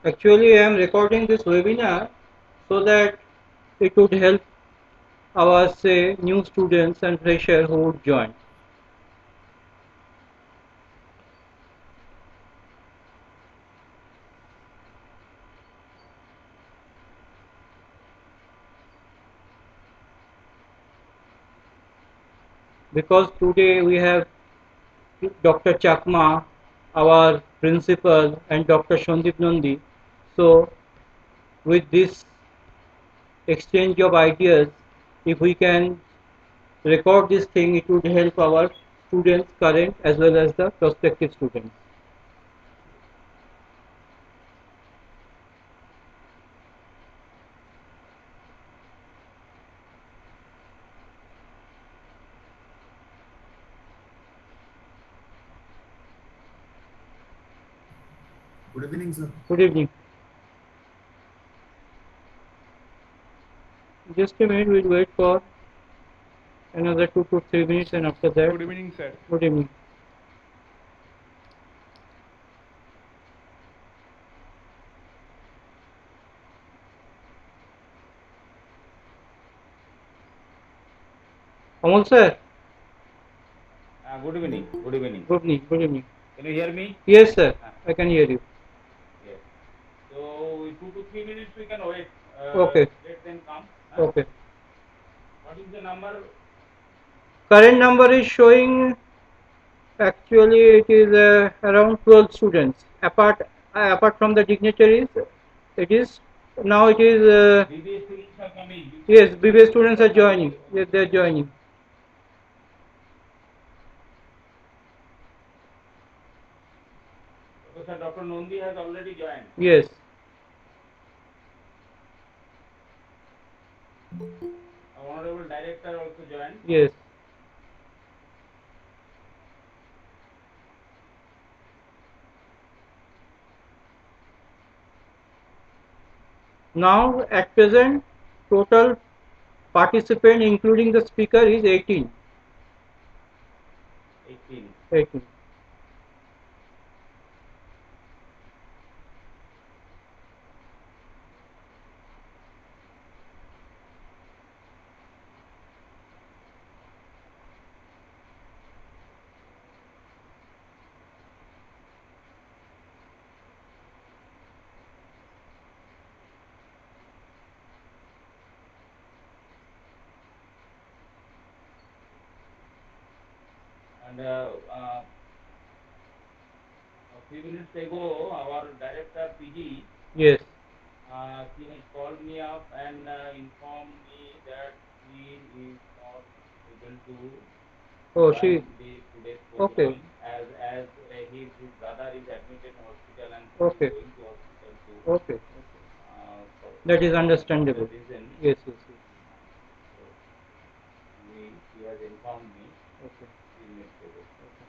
Actually, I am recording this webinar so that it would help our, say, new students and fresher who would join. Because today we have Dr. Chakma, our principal, and Dr. Shandip Nandi. So, with this exchange of ideas, if we can record this thing, it would help our students, current as well as the prospective students. Good evening, sir. Good evening. Just a minute, we'll wait for another 2 to 3 minutes, and after that. Good evening, sir. Good evening. Amal sir. Good evening. Good evening. Good evening. Good evening. Can you hear me? Yes, sir. I can hear you. Yes. So 2 to 3 minutes we can wait. Okay. Let them come. Okay. What is the number? Current number is showing. Actually, it is around 12 students. Apart from the dignitaries, it is now it is. BBA students are coming. Yes, BBA students are joining. Yes, they are joining. Professor Dr. Nondi has already joined. Yes. Our honorable director also joined. Yes. Now, at present, total participant, including the speaker, is 18. 18. 18. And a few minutes ago, our director PG, Yes. he has called me up and informed me that he is not able to Oh, join she. today's Okay. program as his brother is admitted in hospital and he Okay. is going to hospital to Okay. for That is some understandable. other reason. Yes. Yes. Yes. So he has informed me Okay. few minutes ago. Okay.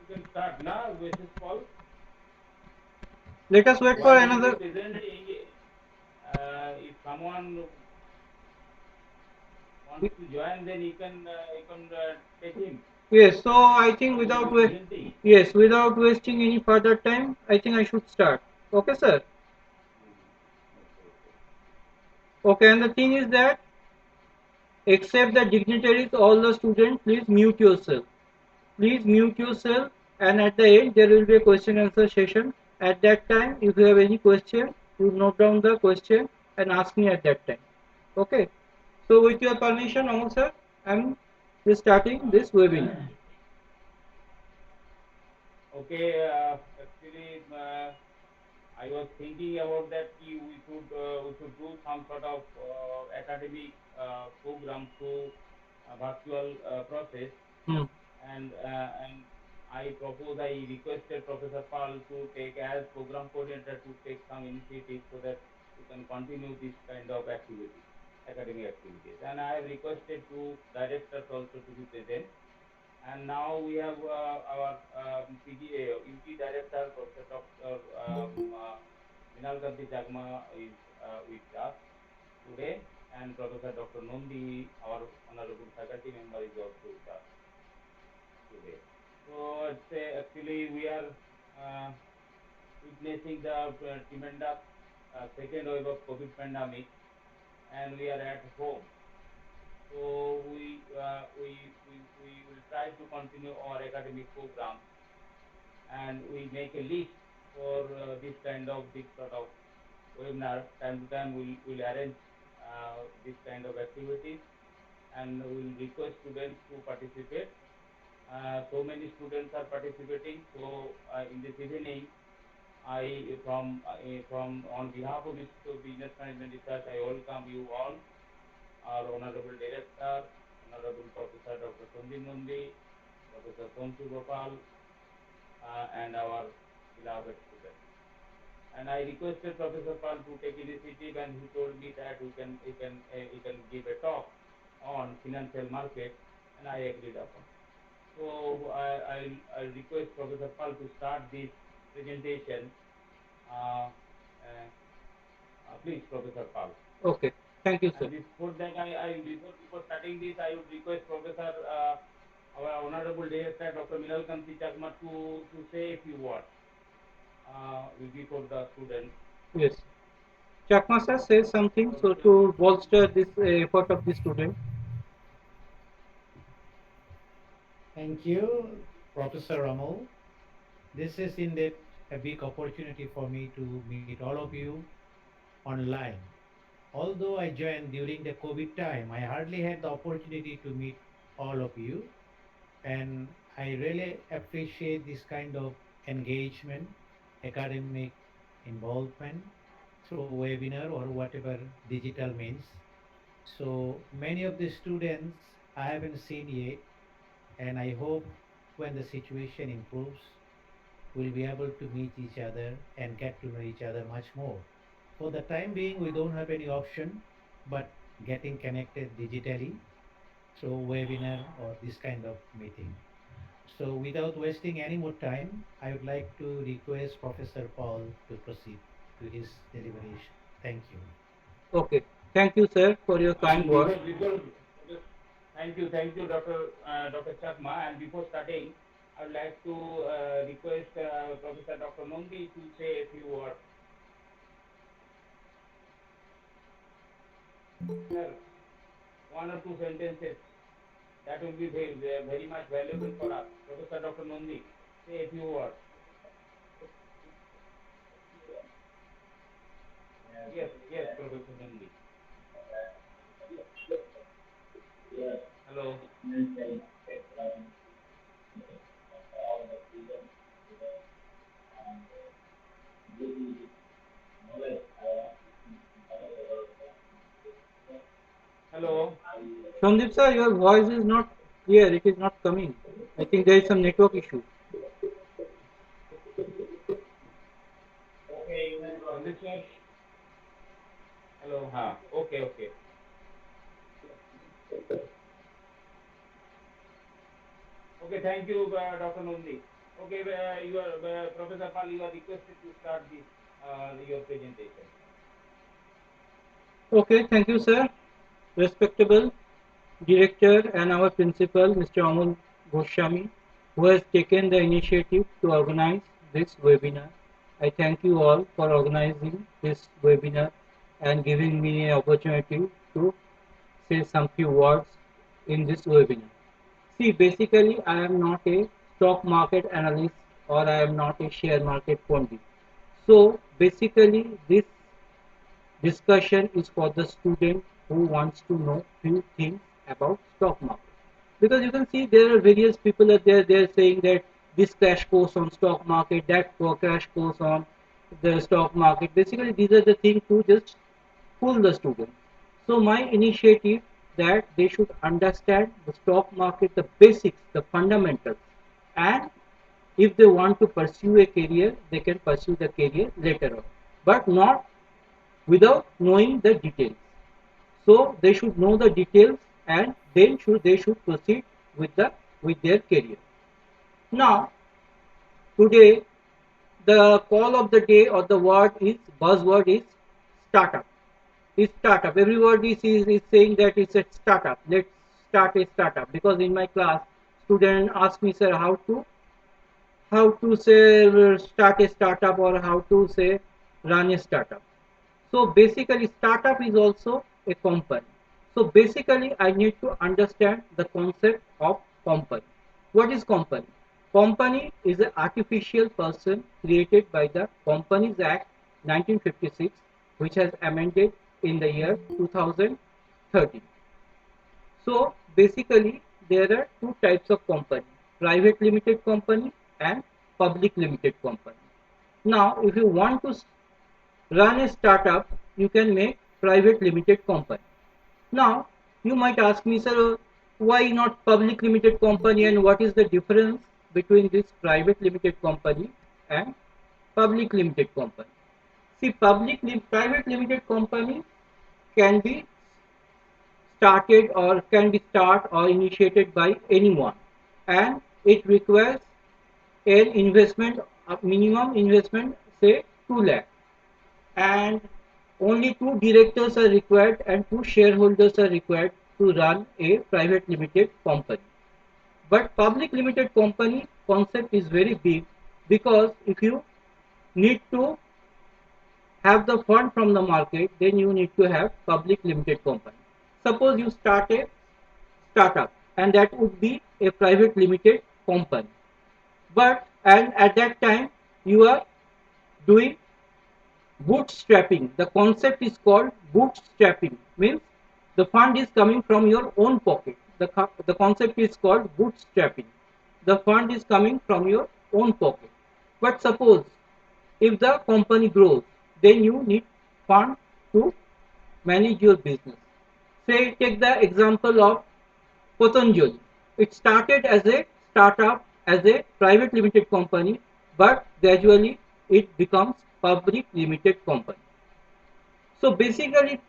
You can start now, Mrs. Paul. Let us wait for While he another. is presenting, if someone wants to join, then you can take him. Yes, so I think You will without be presenting. yes, without wasting any further time, I think I should start. Okay, sir. Okay, okay. Okay, and the thing is that except the dignitaries, all the students, please mute yourself. Please mute yourself, and at the end there will be a question answer session. At that time, if you have any question, you note down the question and ask me at that time. Okay. So with your permission, Amol sir, I'm just starting Uh, this webinar. okay, actually, I was thinking about that we should do some sort of academic program through virtual process, Hmm. and I requested Professor Pal to take as program coordinator to take some initiative so that we can continue this kind of activity, academic activities. And I have requested to directors also to be present. And now we have our PGA, UT Director, Professor Dr. Minal Kanti Chagma is with us today, and Professor Dr. Nondi, our honorable faculty member, is also with us today. So actually we are uh, witnessing the tremendous second wave of COVID pandemic, and we are at home. So we will try to continue our academic programs, and we make a list for this sort of webinar. Time to time we'll arrange this kind of activities, and we'll request students to participate. So many students are participating. So in this evening, I from on behalf of Institute of Business Management Research, I welcome you all, our honorable director, honorable Professor Dr. Sandeep Nandi, Professor Sonsu Gopal, and our beloved students. And I requested Professor Pal to take initiative, and he told me that he can give a talk on financial market, and I agreed upon. So I request Professor Pal to start this presentation. Uh, uh, please, Professor Pal. Okay. Thank you, sir. And before that, before starting this, I would request Professor our honorable director Dr. Minal Kanti Chakma to say a few words before the students. Yes. Chakma sir says something so Professor. to bolster this effort of the student. Thank you, Professor Ramal. This is indeed a big opportunity for me to meet all of you online. Although I joined during the COVID time, I hardly had the opportunity to meet all of you. And I really appreciate this kind of engagement, academic involvement through webinar or whatever digital means. So many of the students I haven't seen yet, and I hope when the situation improves, we'll be able to meet each other and get to know each other much more. For the time being, we don't have any option but getting connected digitally through webinar or this kind of meeting. So without wasting any more time, I would like to request Professor Paul to proceed to his deliberation. Thank you. Okay. Thank you, sir, for your kind And word. before thank you, Dr. Chakma. And before starting, I would like to request Professor Dr. Nondi to say a few words. Sir, one or two sentences that will be very much valuable for us. Professor Dr. Nondi, say a few words. Yes, yes, Professor Nondi. Hello. Hello. Sandeep sir, your voice is not clear. It is not coming. I think there is some network issue. Sandeep sir. Hello. Okay, okay. Okay, thank you, Dr. Nondi. Okay, you are, Professor Pal, you are requested to start this your presentation. Okay, thank you, sir. Respectable director and our principal, Mr. Amul Goswami, who has taken the initiative to organize this webinar. I thank you all for organizing this webinar and giving me an opportunity to say some few words in this webinar. See, basically, I am not a stock market analyst or I am not a share market pundit. So, basically, this discussion is for the student who wants to know few things about stock market. Because you can see there are various people out there, they're saying that this crash course on stock market, that crash course on the stock market. Basically, these are the things to just fool the student. So my initiative that they should understand the stock market, the basics, the fundamentals, and if they want to pursue a career, they can pursue the career later on, but not without knowing the details. So they should know the details and then they should proceed with their career. Now today the call of the day or the word is buzzword is startup. Is startup. Everybody is saying that it's a startup. Let's start a startup because in my class student asked me, sir, how to say start a startup or how to say run a startup. So basically startup is also a company. So basically I need to understand the concept of company. What is company? Company is an artificial person created by the Companies Act 1956, which has amended in the year 2013. So basically there are two types of company, private limited company and public limited company. Now if you want to run a startup, you can make private limited company. Now, you might ask me, sir, why not public limited company and what is the difference between this private limited company and public limited company? See, private limited company can be started or can be start or initiated by anyone, and it requires an investment, a minimum investment, say 2 lakh, and only two directors are required and two shareholders are required to run a private limited company. But public limited company concept is very big because if you need to have the fund from the market, then you need to have public limited company. Suppose you start a startup and that would be a private limited company. But and at that time you are doing bootstrapping. The concept is called bootstrapping, means the fund is coming from your own pocket. The concept is called bootstrapping. The fund is coming from your own pocket. But suppose if the company grows, then you need fund to manage your business. Say, take the example of Patanjali. It started as a startup, as a private limited company, but gradually it becomes public limited company. So basically,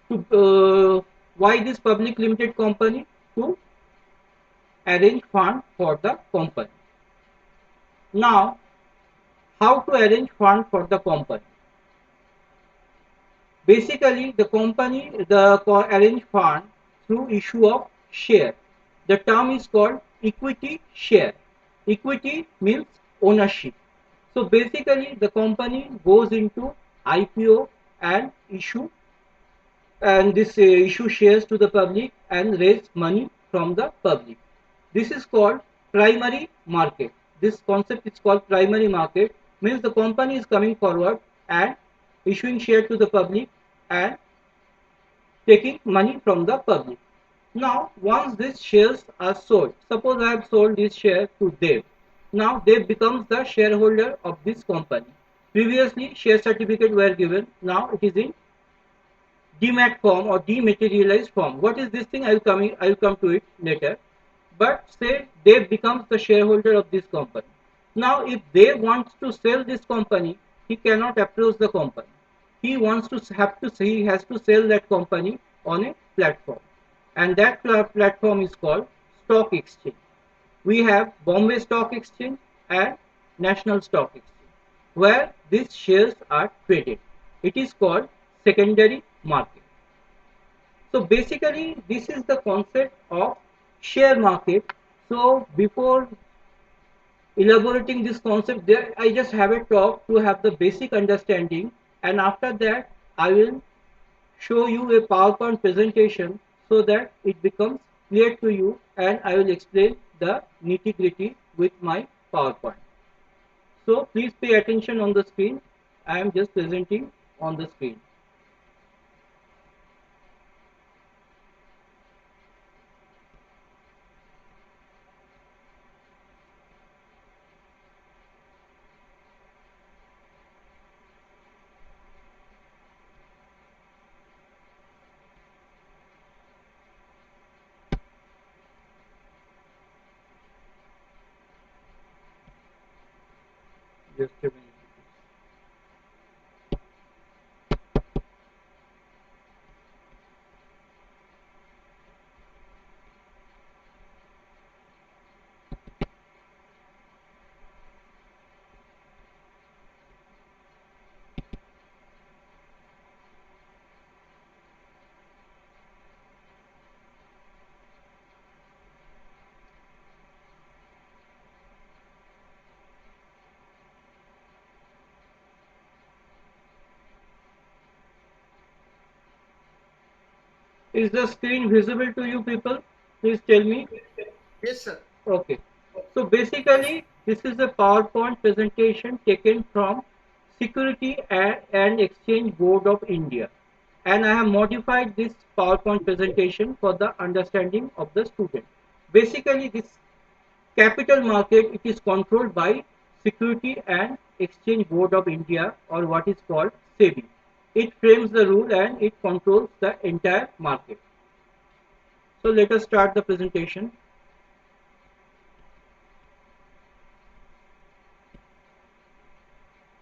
why this public limited company? To arrange fund for the company. Now, how to arrange fund for the company? Basically, the arrange fund through issue of share. The term is called equity share. Equity means ownership. So basically, the company goes into IPO and issue shares to the public and raise money from the public. This is called primary market. This concept is called primary market, means the company is coming forward and issuing share to the public and taking money from the public. Now, once these shares are sold, suppose I have sold this share to Dev. Now, Dev becomes the shareholder of this company. Previously, share certificate were given. Now, it is in demat form or dematerialized form. What is this thing? I will come to it later. But say Dev becomes the shareholder of this company. Now, if Dev wants to sell this company, he cannot approach the company. He has to sell that company on a platform, and that platform is called stock exchange. We have Bombay Stock Exchange and National Stock Exchange, where these shares are traded. It is called secondary market. So basically, this is the concept of share market. So before elaborating this concept, there I just have a talk to have the basic understanding, and after that I will show you a PowerPoint presentation so that it becomes clear to you, and I will explain the nitty gritty with my PowerPoint. So please pay attention on the screen. I am just presenting on the screen. Just a minute. Is the screen visible to you people? Please tell me. Yes, sir. Okay. So basically, this is a PowerPoint presentation taken from Security and Exchange Board of India. And I have modified this PowerPoint presentation for the understanding of the student. Basically, this capital market, it is controlled by Security and Exchange Board of India, or what is called SEBI. It frames the rule and it controls the entire market. So let us start the presentation.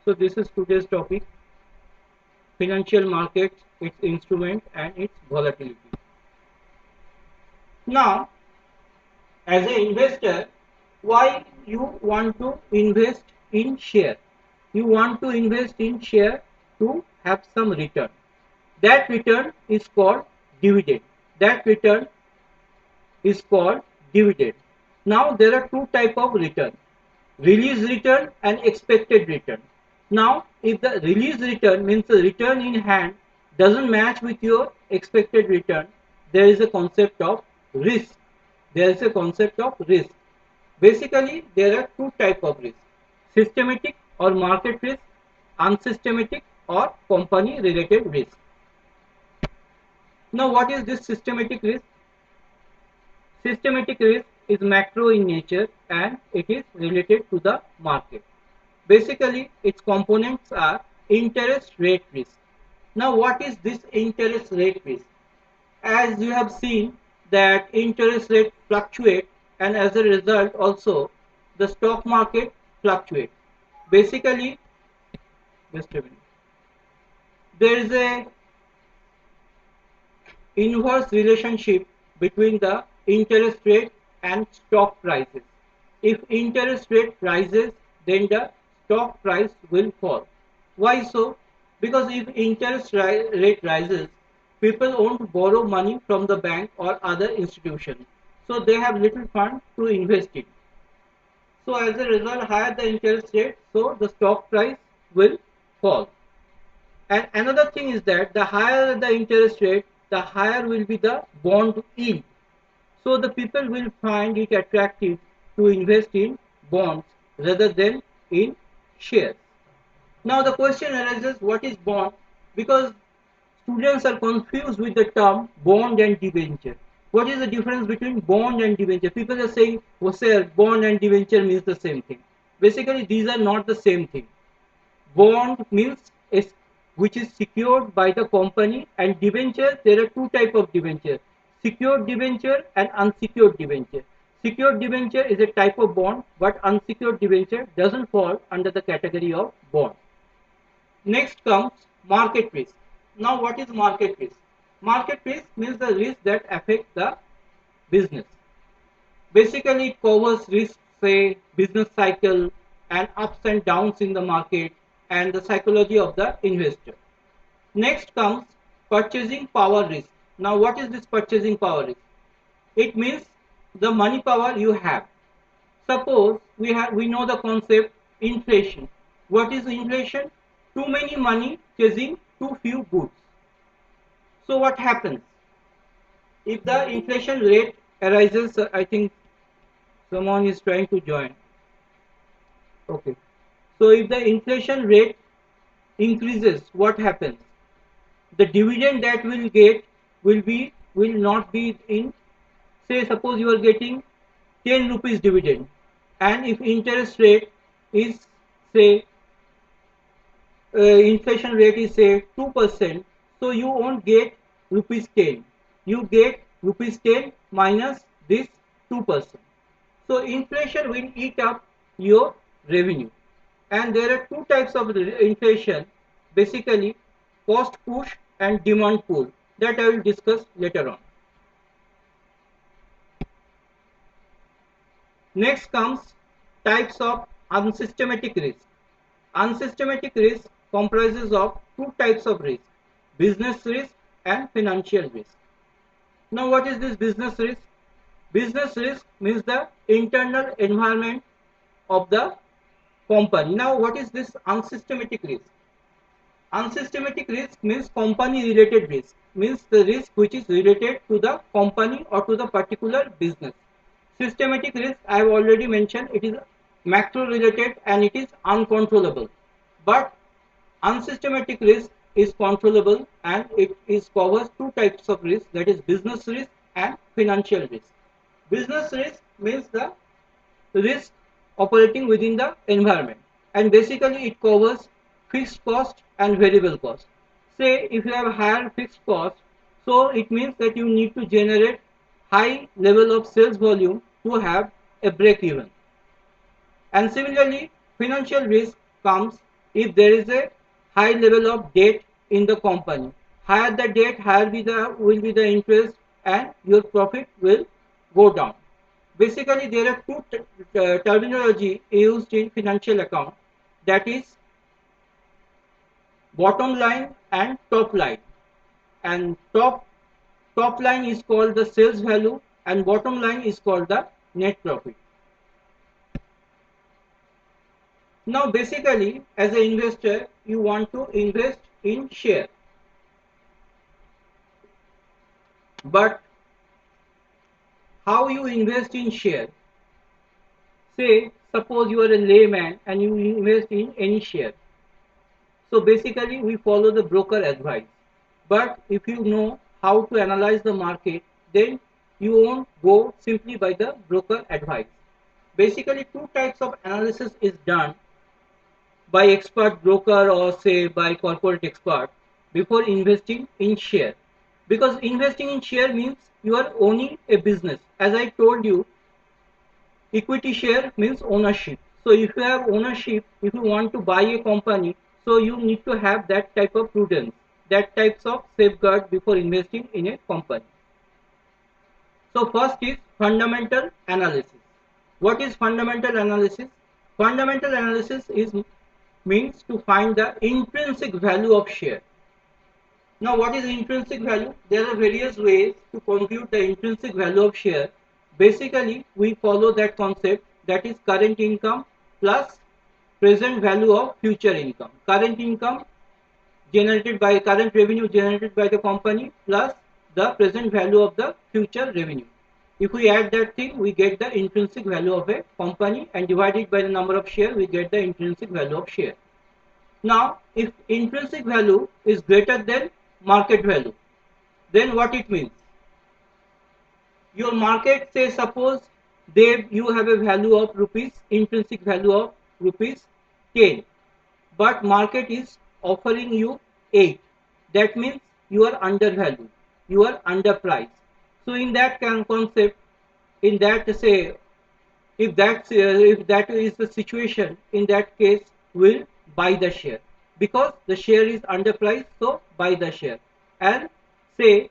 So this is today's topic: financial markets, its instrument and its volatility. Now, as an investor, why you want to invest in share? You want to invest in share to have some return. That return is called dividend. That return is called dividend. Now there are two type of return: release return and expected return. Now if the release return means the return in hand doesn't match with your expected return, there is a concept of risk. There is a concept of risk. Basically there are two type of risk: systematic or market risk, unsystematic or company related risk. Now what is this systematic risk? Systematic risk is macro in nature and it is related to the market. Basically, its components are interest rate risk. Now, what is this interest rate risk? As you have seen that interest rate fluctuate, and as a result also the stock market fluctuates. Basically, just a minute. There is a inverse relationship between the interest rate and stock prices. If interest rate rises, then the stock price will fall. Why so? Because if interest rate rises, people won't borrow money from the bank or other institutions. So they have little fund to invest in. So as a result, higher the interest rate, so the stock price will fall. And another thing is that the higher the interest rate, the higher will be the bond yield. So the people will find it attractive to invest in bonds rather than in shares. Now the question arises, what is bond? Because students are confused with the term bond and debenture. What is the difference between bond and debenture? People are saying, oh sir, bond and debenture means the same thing. Basically, these are not the same thing. Bond means which is secured by the company, and debenture, there are two type of debenture: secured debenture and unsecured debenture. Secured debenture is a type of bond, but unsecured debenture doesn't fall under the category of bond. Next comes market risk. Now what is market risk? Market risk means the risk that affects the business. Basically, it covers risks, say, business cycle and ups and downs in the market and the psychology of the investor. Next comes purchasing power risk. Now, what is this purchasing power risk? It means the money power you have. Suppose we know the concept inflation. What is inflation? Too many money chasing too few goods. So what happens? If the inflation rate arises, I think someone is trying to join. Okay. So if the inflation rate increases, what happens? The dividend that we'll get will not be in, say suppose you are getting 10 rupees dividend, and if interest rate is, say, inflation rate is say 2%, so you won't get rupees 10, you get rupees 10 minus this 2%. So inflation will eat up your revenue, and there are two types of inflation, basically cost push and demand pull, that I will discuss later on. Next comes types of unsystematic risk. Unsystematic risk comprises of two types of risk: business risk and financial risk. Now what is this business risk? Business risk means the internal environment of the company. Now what is this unsystematic risk? Unsystematic risk means company related risk, means the risk which is related to the company or to the particular business. Systematic risk, I have already mentioned, it is macro related and it is uncontrollable. But unsystematic risk is controllable, and it is covers two types of risk, that is business risk and financial risk. Business risk means the risk operating within the environment, and basically it covers fixed cost and variable cost. Say if you have higher fixed cost, so it means that you need to generate high level of sales volume to have a break even. And similarly, financial risk comes if there is a high level of debt in the company. Higher the debt, higher will be the interest, and your profit will go down. Basically, there are two terminology used in financial account, that is bottom line and top line. And top line is called the sales value, and bottom line is called the net profit. Now basically, as an investor, you want to invest in share, but how you invest in share? Say suppose you are a layman and you invest in any share. So basically we follow the broker advice. But if you know how to analyze the market, then you won't go simply by the broker advice. Basically two types of analysis is done by expert broker or say by corporate expert before investing in share. Because investing in share means you are owning a business. As I told you, equity share means ownership. So if you have ownership, if you want to buy a company, so you need to have that type of prudence, that types of safeguard before investing in a company. So first is fundamental analysis. What is fundamental analysis? Fundamental analysis is means to find the intrinsic value of share. Now what is intrinsic value? There are various ways to compute the intrinsic value of share. Basically we follow that concept, that is current income plus present value of future income. Current income generated by current revenue generated by the company plus the present value of the future revenue. If we add that thing, we get the intrinsic value of a company, and divide it by the number of share, we get the intrinsic value of share. Now, if intrinsic value is greater than market value, then what it means? Your market, say suppose you have a value of rupees, intrinsic value of rupees 10, but market is offering you 8. That means you are undervalued, you are underpriced. So in that concept, in that say, if that is the situation, in that case we'll buy the share, because the share is underpriced, so buy the share. And say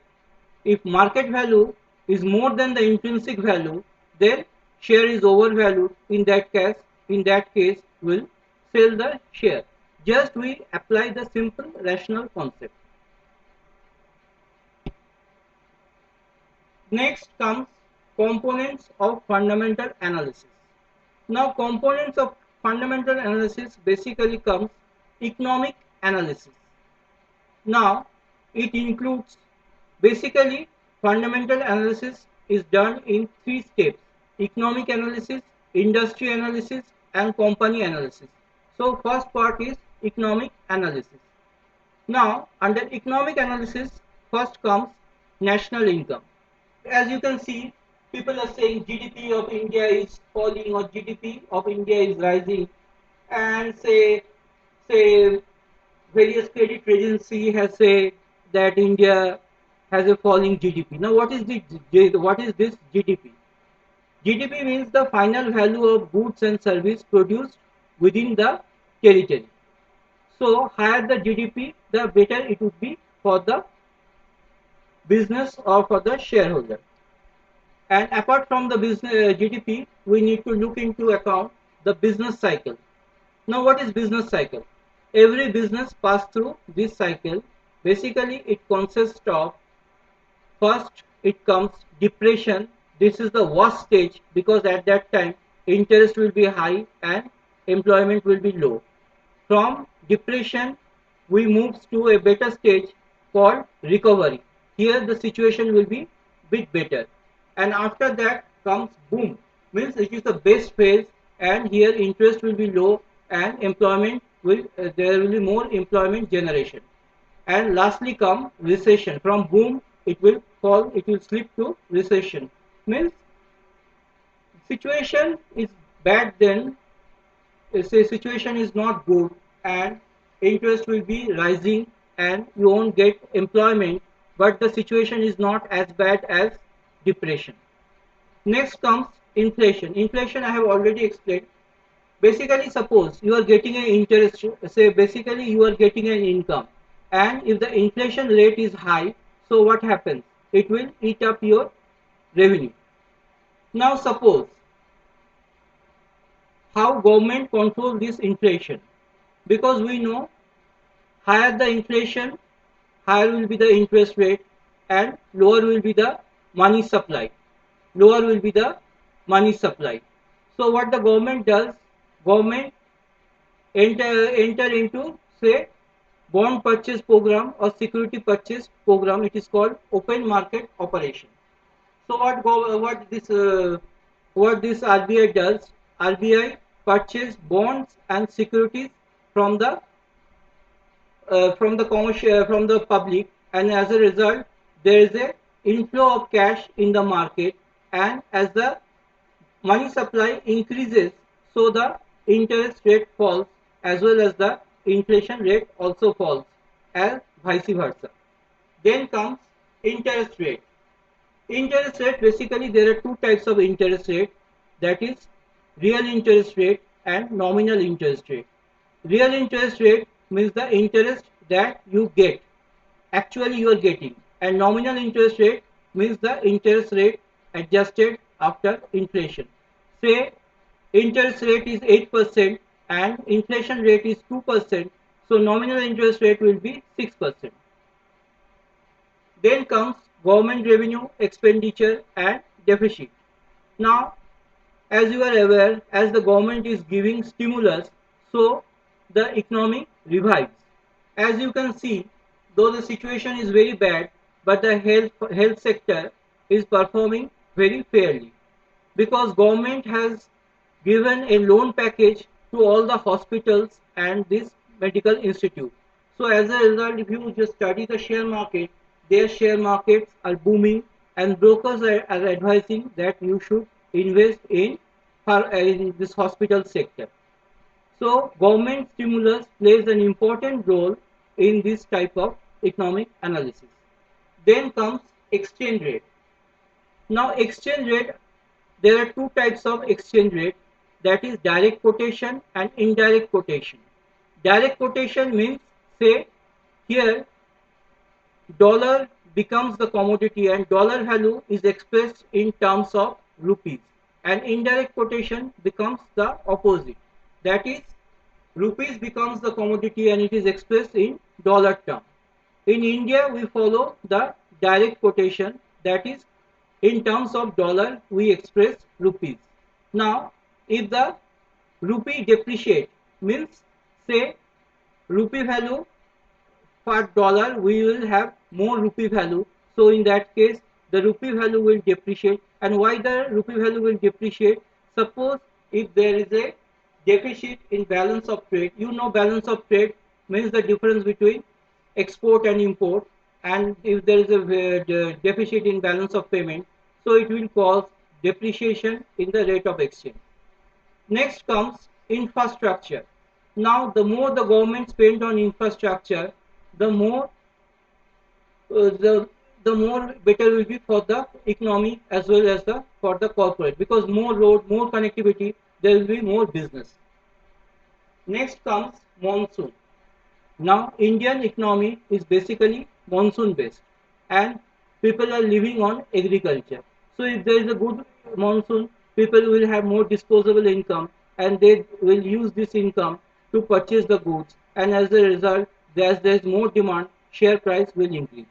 if market value is more than the intrinsic value, then share is overvalued. In that case we'll sell the share. Just we apply the simple rational concept. Next comes components of fundamental analysis. Now, components of fundamental analysis basically comes economic analysis. Now, it includes basically fundamental analysis is done in three steps: economic analysis, industry analysis, and company analysis. So, first part is economic analysis. Now, under economic analysis, first comes national income. As you can see, people are saying GDP of India is falling or GDP of India is rising, and say various credit agency has said that India has a falling GDP. Now, what is this GDP? GDP means the final value of goods and service produced within the territory. So, higher the GDP, the better it would be for the business or for the shareholder. And apart from the business GDP, we need to look into account the business cycle. Now, what is business cycle? Every business pass through this cycle. Basically, it consists of first it comes depression. This is the worst stage because at that time interest will be high and employment will be low. From depression, we move to a better stage called recovery. Here the situation will be bit better. And after that comes boom, means it is the best phase, and here interest will be low and employment will there will be more employment generation. And lastly come recession. From boom it will fall, it will slip to recession. Means situation is bad then, say situation is not good and interest will be rising and you won't get employment, but the situation is not as bad as depression. Next comes inflation. Inflation I have already explained. Basically, suppose you are getting an interest, say basically you are getting an income, and if the inflation rate is high, so what happens? It will eat up your revenue. Now suppose how government control this inflation, because we know higher the inflation, higher will be the interest rate and lower will be the money supply. Lower will be the money supply. So what the government does, government enter into say bond purchase program or security purchase program. It is called open market operation. So what this RBI does? RBI purchase bonds and securities from the commercial from the public, and as a result there is a inflow of cash in the market, and as the money supply increases, so the interest rate falls as well as the inflation rate also falls, and vice versa. Then comes interest rate. Interest rate, basically there are two types of interest rate, that is real interest rate and nominal interest rate. Real interest rate means the interest that you get, actually you are getting, and nominal interest rate means the interest rate adjusted after inflation. Say interest rate is 8% and inflation rate is 2%, so nominal interest rate will be 6%. Then comes government revenue, expenditure and deficit. Now, as you are aware, as the government is giving stimulus, so the economy revives. As you can see, though the situation is very bad, but the health sector is performing very fairly because government has given a loan package to all the hospitals and this medical institute. So as a result, if you just study the share market, their share markets are booming, and brokers are advising that you should invest in this hospital sector. So government stimulus plays an important role in this type of economic analysis. Then comes exchange rate. Now exchange rate, there are two types of exchange rate, that is direct quotation and indirect quotation. Direct quotation means, say here dollar becomes the commodity and dollar value is expressed in terms of rupees, and indirect quotation becomes the opposite, that is rupees becomes the commodity and it is expressed in dollar term. In India we follow the direct quotation, that is in terms of dollar we express rupees. Now if the rupee depreciate, means say rupee value per dollar we will have more rupee value, so in that case the rupee value will depreciate. And why the rupee value will depreciate? Suppose if there is a deficit in balance of trade, you know balance of trade means the difference between export and import, and if there is a deficit in balance of payment, so it will cause depreciation in the rate of exchange. Next comes infrastructure. Now the more the government spend on infrastructure, the more the more better will be for the economy as well as the for the corporate, because more road, more connectivity, there will be more business. Next comes monsoon. Now Indian economy is basically monsoon based, and people are living on agriculture. So if there is a good monsoon, people will have more disposable income, and they will use this income to purchase the goods, and as a result, as there is more demand, share price will increase.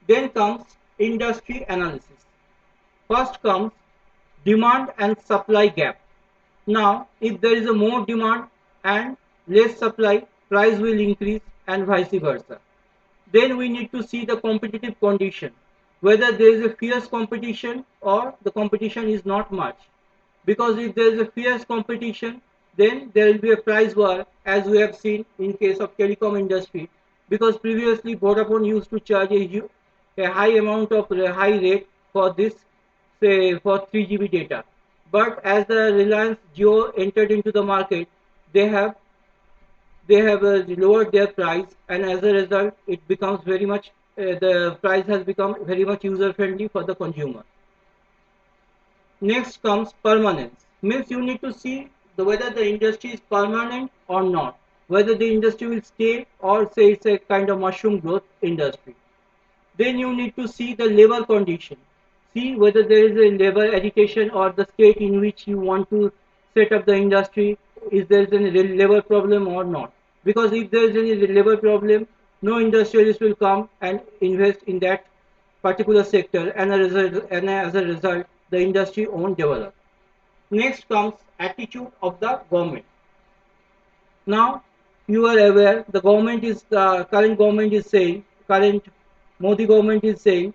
Then comes industry analysis. First comes demand and supply gap. Now, if there is a more demand and less supply, price will increase and vice versa. Then we need to see the competitive condition, whether there is a fierce competition or the competition is not much. Because if there is a fierce competition, then there will be a price war, as we have seen in case of telecom industry. Because previously Vodafone used to charge a high amount of high rate for this, say for 3 GB data. But as the Reliance Jio entered into the market, they have lowered their price, and as a result it becomes very much the price has become very much user friendly for the consumer. Next comes permanence, means you need to see whether the industry is permanent or not, whether the industry will stay or say it's a kind of mushroom growth industry. Then you need to see the labor condition, see whether there is a labor agitation or the state in which you want to set up the industry, is there any labor problem or not. Because if there is any labor problem, no industrialist will come and invest in that particular sector, and as a result the industry won't develop. Next comes attitude of the government. Now you are aware the current government is saying, current Modi government is saying,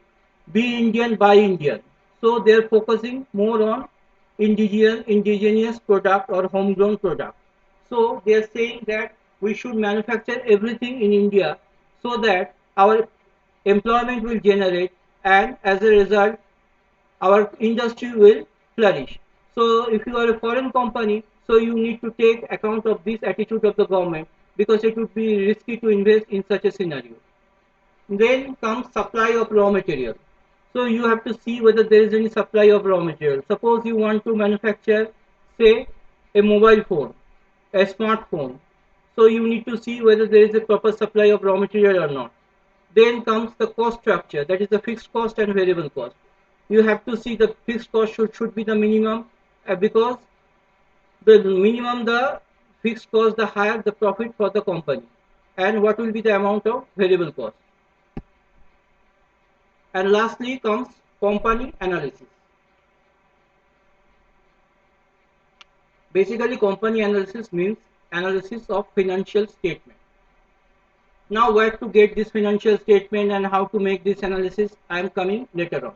be Indian, buy Indian. So they are focusing more on indigenous product or homegrown product. So they are saying that we should manufacture everything in India, so that our employment will generate, and as a result our industry will flourish. So if you are a foreign company, so you need to take account of this attitude of the government, because it would be risky to invest in such a scenario. Then comes supply of raw material. So you have to see whether there is any supply of raw material. Suppose you want to manufacture, say, a mobile phone, a smartphone. So you need to see whether there is a proper supply of raw material or not. Then comes the cost structure, that is the fixed cost and variable cost. You have to see the fixed cost should be the minimum, because the minimum the fixed cost, the higher the profit for the company, and what will be the amount of variable cost. And lastly comes company analysis. Basically company analysis means analysis of financial statement. Now where to get this financial statement and how to make this analysis, I am coming later on.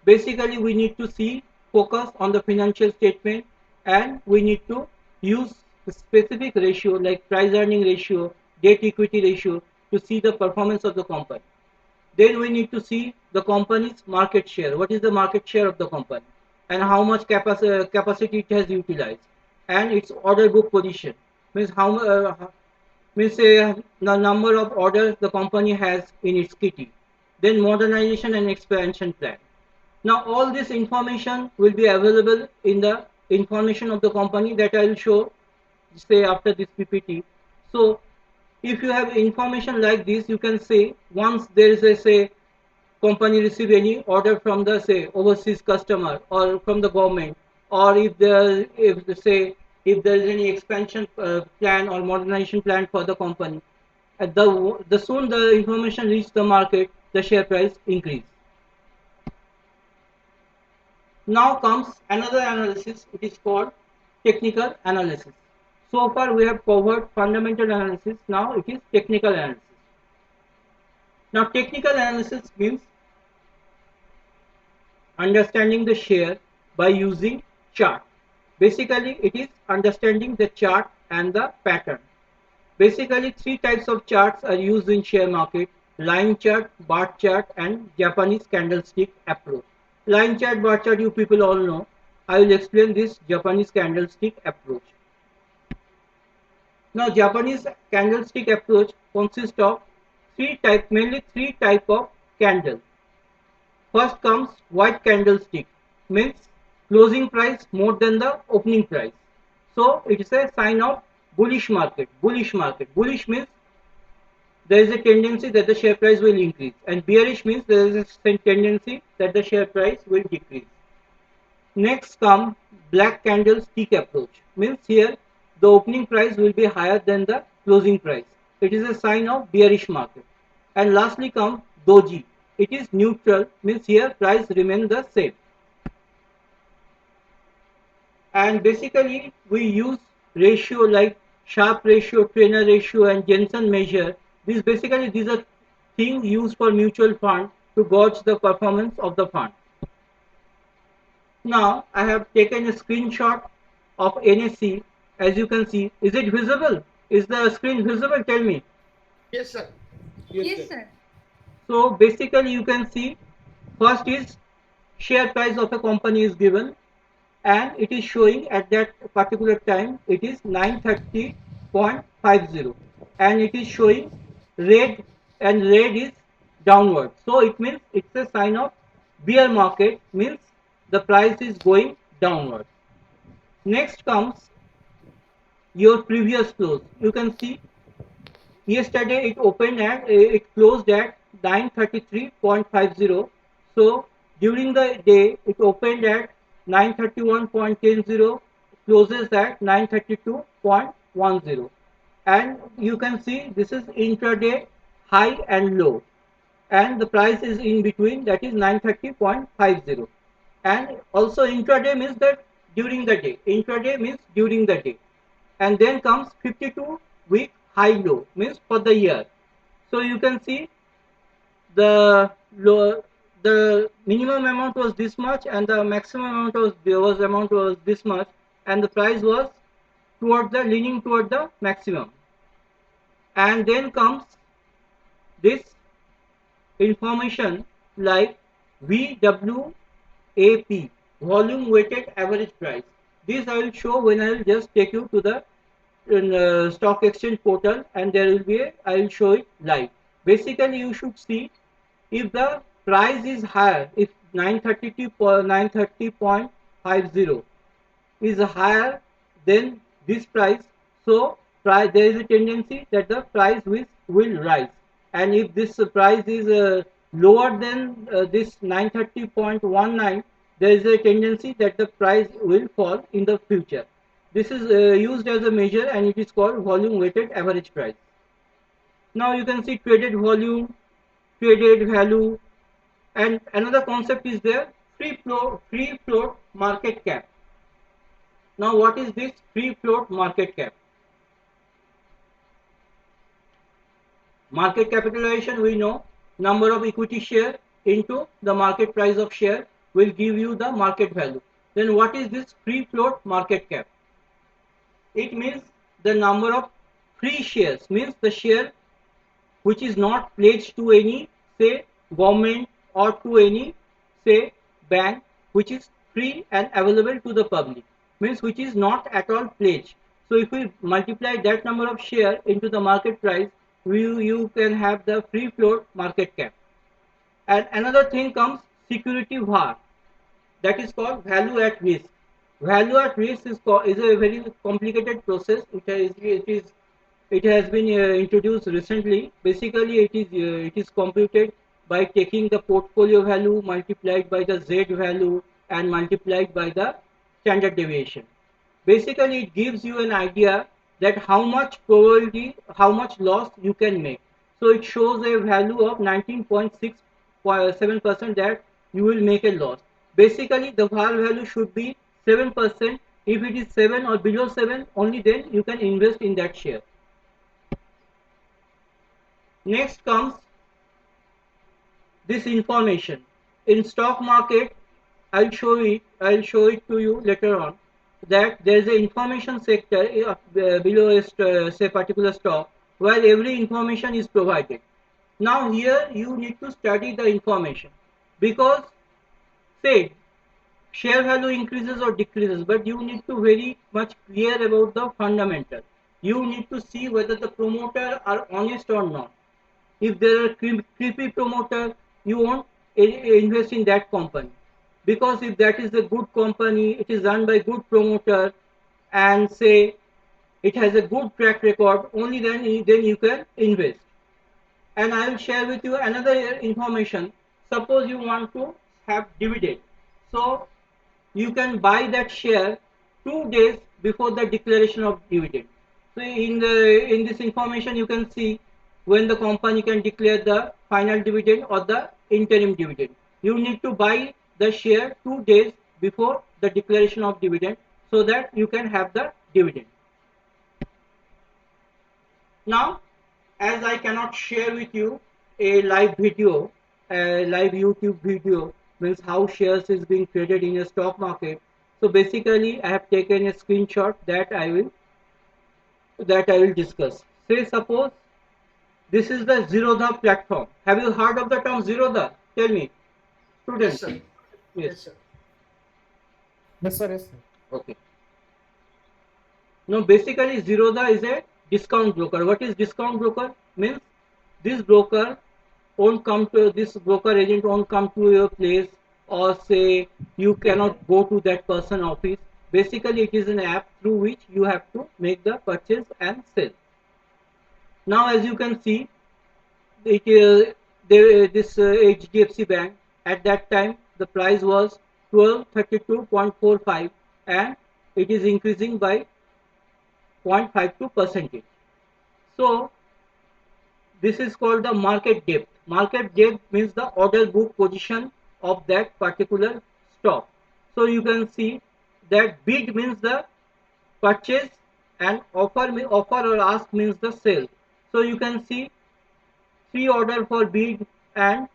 Basically we need to see, focus on the financial statement, and we need to use specific ratio like price earning ratio, debt equity ratio to see the performance of the company. Then we need to see the company's market share. What is the market share of the company, and how much capacity it has utilized, and its order book position, means the number of orders the company has in its kitty. Then modernization and expansion plan. Now all this information will be available in the information of the company that I will show, say, after this PPT. So if you have information like this, you can say once there is a, say, company receive any order from the, say, overseas customer or from the government, or if there if there is any expansion plan or modernization plan for the company, the soon the information reach the market, the share price increase. Now comes another analysis. It is called technical analysis. So far we have covered fundamental analysis. Now it is technical analysis. Now technical analysis means understanding the share by using chart. Basically it is understanding the chart and the pattern. Basically three types of charts are used in share market: line chart, bar chart and Japanese candlestick approach. Line chart, bar chart you people all know. I will explain this Japanese candlestick approach. Now Japanese candlestick approach consists of mainly three type of candle. First comes white candlestick, means closing price more than the opening price. So it is a sign of bullish market. Bullish market. Bullish means there is a tendency that the share price will increase, and bearish means there is a tendency that the share price will decrease. Next come black candlestick approach, means here the opening price will be higher than the closing price. It is a sign of bearish market. And lastly come doji. It is neutral, means here price remain the same. And basically we use ratio like Sharpe ratio, Trainer ratio and Jensen measure. These are things used for mutual fund to gauge the performance of the fund. Now I have taken a screenshot of NSE. As you can see, is it visible? Is the screen visible? Tell me. Yes, sir. Yes, sir. So basically you can see first is share price of a company is given, and it is showing at that particular time it is 930.50, and it is showing red, and red is downward. So it means it's a sign of bear market, means the price is going downward. Next comes your previous close. You can see yesterday it closed at 933.50. So during the day it opened at 931.10, closes at 932.10. And you can see this is intraday high and low, and the price is in between, that is 930.50. And also intraday means that during the day. Intraday means during the day. And then comes 52-week high low, means for the year. So you can see the low, the minimum amount was this much and the maximum amount was this much, and the price was leaning toward the maximum. And then comes this information like VWAP, volume weighted average price. This I will show when I will just take you to the stock exchange portal, and there will be I will show it live. Basically you should see if the price is higher, if 930.50 is higher than this price, so there is a tendency that the price will rise. And if this price is lower than this 930.19, there is a tendency that the price will fall in the future. This is used as a measure, and it is called volume weighted average price. Now you can see traded volume, traded value, and another concept is there, free float market cap. Now what is this free float market cap? Market capitalization, we know, number of equity share into the market price of share will give you the market value. Then what is this free float market cap? It means the number of free shares, means the share which is not pledged to any, say, government or to any, say, bank, which is free and available to the public, means which is not at all pledged. So if we multiply that number of share into the market price, you can have the free float market cap. And another thing comes security VAR, that is called value at risk. Value at risk is a very complicated process. It has been introduced recently. Basically it is computed by taking the portfolio value multiplied by the Z value and multiplied by the standard deviation. Basically it gives you an idea that how much probability, how much loss you can make. So it shows a value of 19.67% that you will make a loss. Basically, the VAR value should be 7%. If it is 7 or below 7, only then you can invest in that share. Next comes this information. In stock market, I'll show it to you later on, that there is an information sector below a say particular stock, where every information is provided. Now here you need to study the information, because say share value increases or decreases, but you need to very much clear about the fundamental. You need to see whether the promoter are honest or not. If there are creepy promoter, you won't invest in that company, because if that is a good company, it is run by good promoter, and say it has a good track record, only then you can invest. And I will share with you another information. Suppose you want to have dividend, so you can buy that share 2 days before the declaration of dividend. So in this information you can see when the company can declare the final dividend or the interim dividend. You need to buy the share 2 days before the declaration of dividend, so that you can have the dividend. Now, as I cannot share with you a live video, a live YouTube video, means how shares is being traded in a stock market. So basically, I have taken a screenshot that I will discuss. Say suppose this is the Zerodha platform. Have you heard of the term Zerodha? Tell me, Yes, students. sir. Yes. Yes, sir. Yes, sir. Yes, sir. Okay. Now, basically, Zerodha is a discount broker. What is discount broker? Means this broker won't come to this broker agent won't come to your place, or say you cannot go to that person office. Basically, it is an app through which you have to make the purchase and sell. Now, as you can see, this HDFC Bank, at that time the price was 1232.45, and it is increasing by 0.52 percentage. So this is called the market depth. Market depth means the order book position of that particular stock. So you can see that bid means the purchase, and offer or ask means the sale. So you can see 3 order for bid, and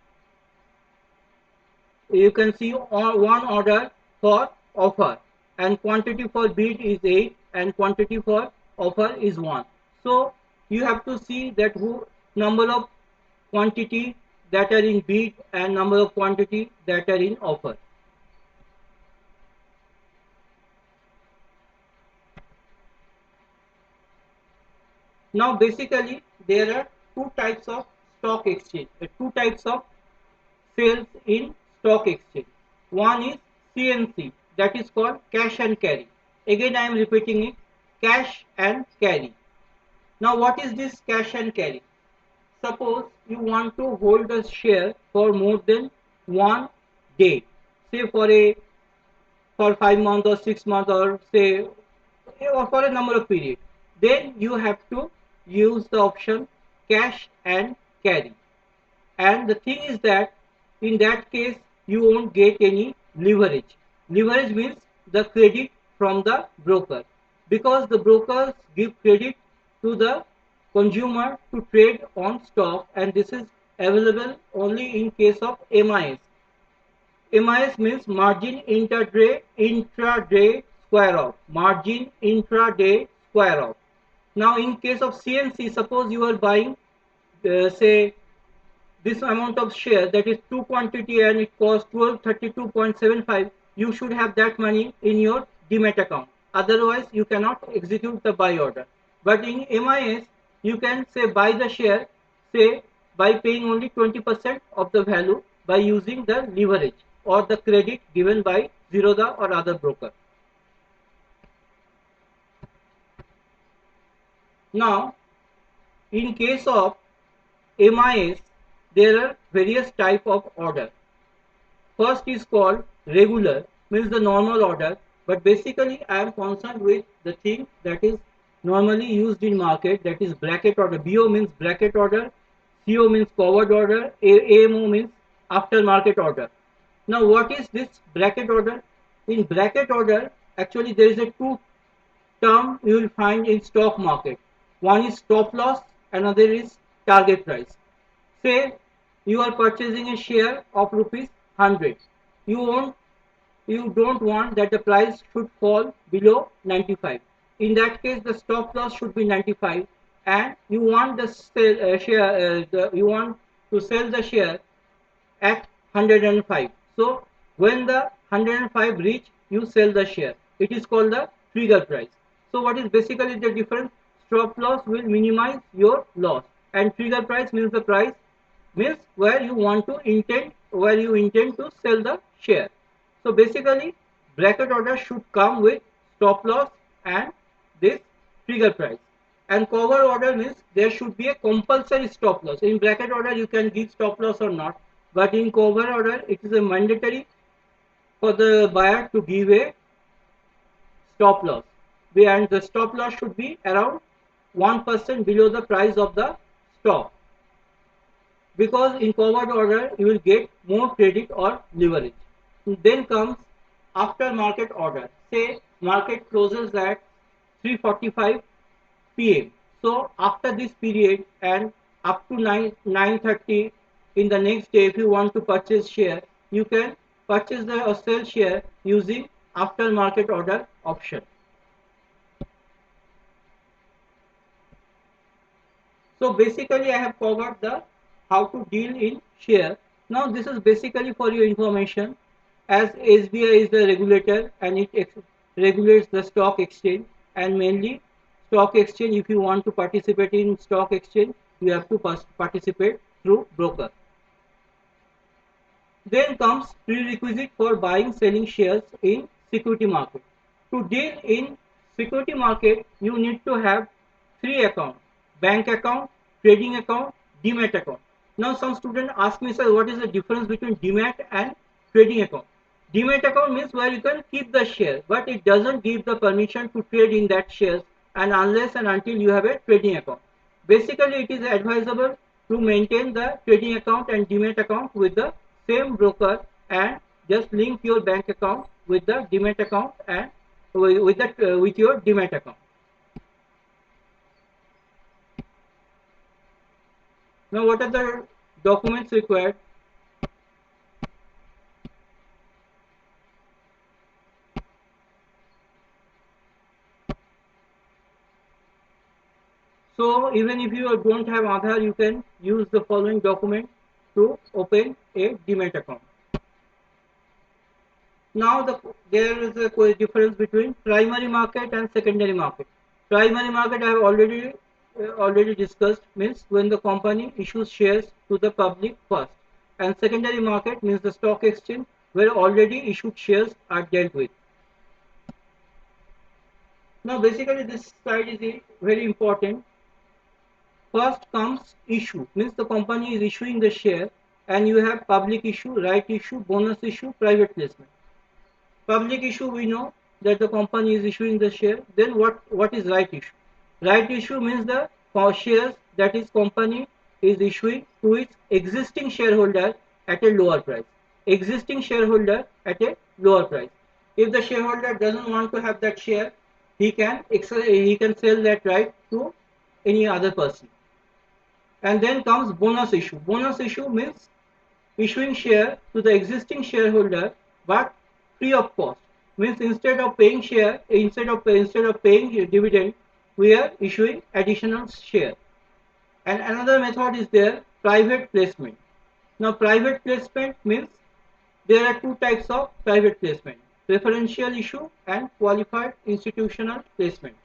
you can see 1 order for offer, and quantity for bid is 8 and quantity for offer is 1. So you have to see that who number of quantity that are in bid and number of quantity that are in offer. Now basically there are two types of stock exchange, two types of sales in stock exchange. One is CNC, that is called cash and carry. Again I am repeating it, cash and carry. Now what is this cash and carry? Suppose you want to hold a share for more than 1 day, say for 5 months or 6 months, or say or for a number of period, then you have to use the option cash and carry. And the thing is that in that case you won't get any leverage. Leverage means the credit from the broker, because the brokers give credit to the consumer to trade on stock, and this is available only in case of MIS. MIS means margin intraday square off. Margin intraday square off. Now in case of CNC, suppose you are buying say this amount of share, that is 2 quantity, and it costs 1232.75, you should have that money in your demat account, otherwise you cannot execute the buy order. But in MIS you can say buy the share, say by paying only 20% of the value by using the leverage or the credit given by Zerodha or other broker. Now in case of MIS, there are various type of order. First is called regular, means the normal order, but basically I am concerned with the thing that is normally used in market, that is bracket order. BO means bracket order, CO means covered order, AMO means aftermarket order. Now what is this bracket order? In bracket order, actually there is a two term you will find in stock market. One is stop loss, another is target price. Say you are purchasing a share of rupees 100. You want you don't want that the price should fall below 95. In that case, the stop loss should be 95, and you want the you want to sell the share at 105. So when the 105 reach, you sell the share. It is called the trigger price. So what is basically the difference? Stop loss will minimize your loss, and trigger price means the price means where you intend to sell the share. So basically, bracket order should come with stop loss and this trigger price. And cover order means there should be a compulsory stop loss. In bracket order, you can give stop loss or not, but in cover order, it is a mandatory for the buyer to give a stop loss. And the stop loss should be around 1% below the price of the stock, because in forward order you will get more credit or leverage. Then comes after market order. Say market closes at 3:45 p.m. So after this period and up to 9:30 in the next day, if you want to purchase share, you can purchase the or sell share using after market order option. So basically I have covered the how to deal in share. Now this is basically for your information, as SBI is the regulator and it regulates the stock exchange, and mainly stock exchange. If you want to participate in stock exchange, you have to participate through broker. Then comes prerequisite for buying selling shares in security market. To deal in security market, you need to have three accounts: bank account, trading account, demat account. Now some students ask me, sir, what is the difference between demat and trading account? Demat account means where you can keep the share, but it doesn't give the permission to trade in that shares, and unless and until you have a trading account. Basically, it is advisable to maintain the trading account and demat account with the same broker, and just link your bank account with the demat account and with your demat account. Now, what are the documents required? So even if you don't have Aadhaar, you can use the following document to open a demat account. Now there is a difference between primary market and secondary market. Primary market I have already discussed, means when the company issues shares to the public first, and secondary market means the stock exchange where already issued shares are dealt with. Now basically this slide is very important. First comes issue, means the company is issuing the share, and you have public issue, right issue, bonus issue, private placement. Public issue, we know that the company is issuing the share. Then what is right issue? Right issue means the shares that is company is issuing to its existing shareholder at a lower price. Existing shareholder at a lower price. If the shareholder doesn't want to have that share, he can sell that right to any other person. And then comes bonus issue. Bonus issue means issuing share to the existing shareholder but free of cost. Means instead of paying paying dividend, we are issuing additional share. And another method is there, private placement. Now private placement means there are two types of private placement: preferential issue and qualified institutional placement.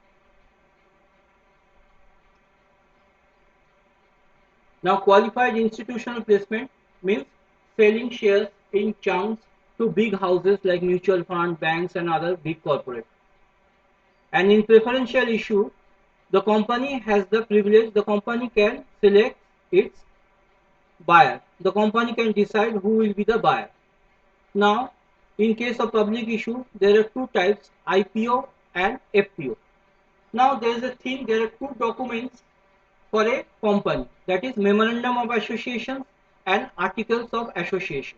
Now qualified institutional placement means selling shares in chunks to big houses like mutual fund, banks and other big corporates. And in preferential issue, the company has the privilege, the company can select its buyer. The company can decide who will be the buyer. Now, in case of public issue, there are two types, IPO and FPO. Now there is a thing, there are two documents for a company, that is memorandum of association and articles of association.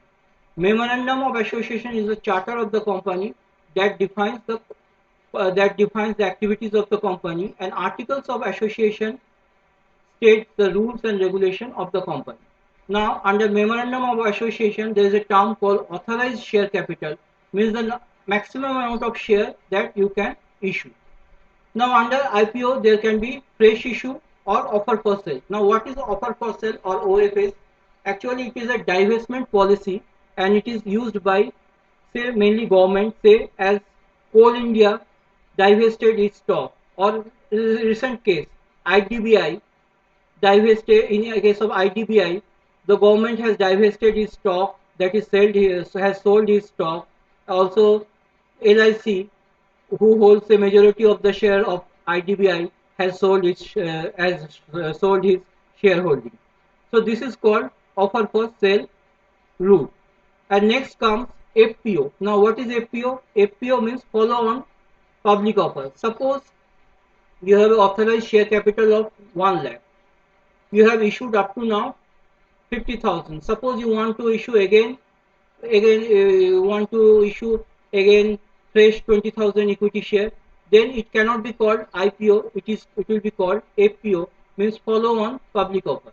Memorandum of association is the charter of the company that defines the activities of the company, and articles of association states the rules and regulation of the company. Now, under memorandum of association, there is a term called authorized share capital, means the maximum amount of share that you can issue. Now, under IPO, there can be fresh issue or offer for sale. Now, what is offer for sale or OFS? Actually, it is a divestment policy, and it is used by, say, mainly government, say, as Coal India divested its stock, or recent case, IDBI divested. In a case of IDBI, the government has divested its stock, that is has sold its stock. Also, LIC, who holds a majority of the share of IDBI, has sold his shareholding. So this is called offer for sale route. And next comes FPO. Now what is FPO? FPO means follow on public offer. Suppose you have authorized share capital of 1 lakh. You have issued up to now 50,000. Suppose you want to issue want to issue again fresh 20,000 equity share, then it cannot be called IPO. It will be called FPO, means follow on public offer.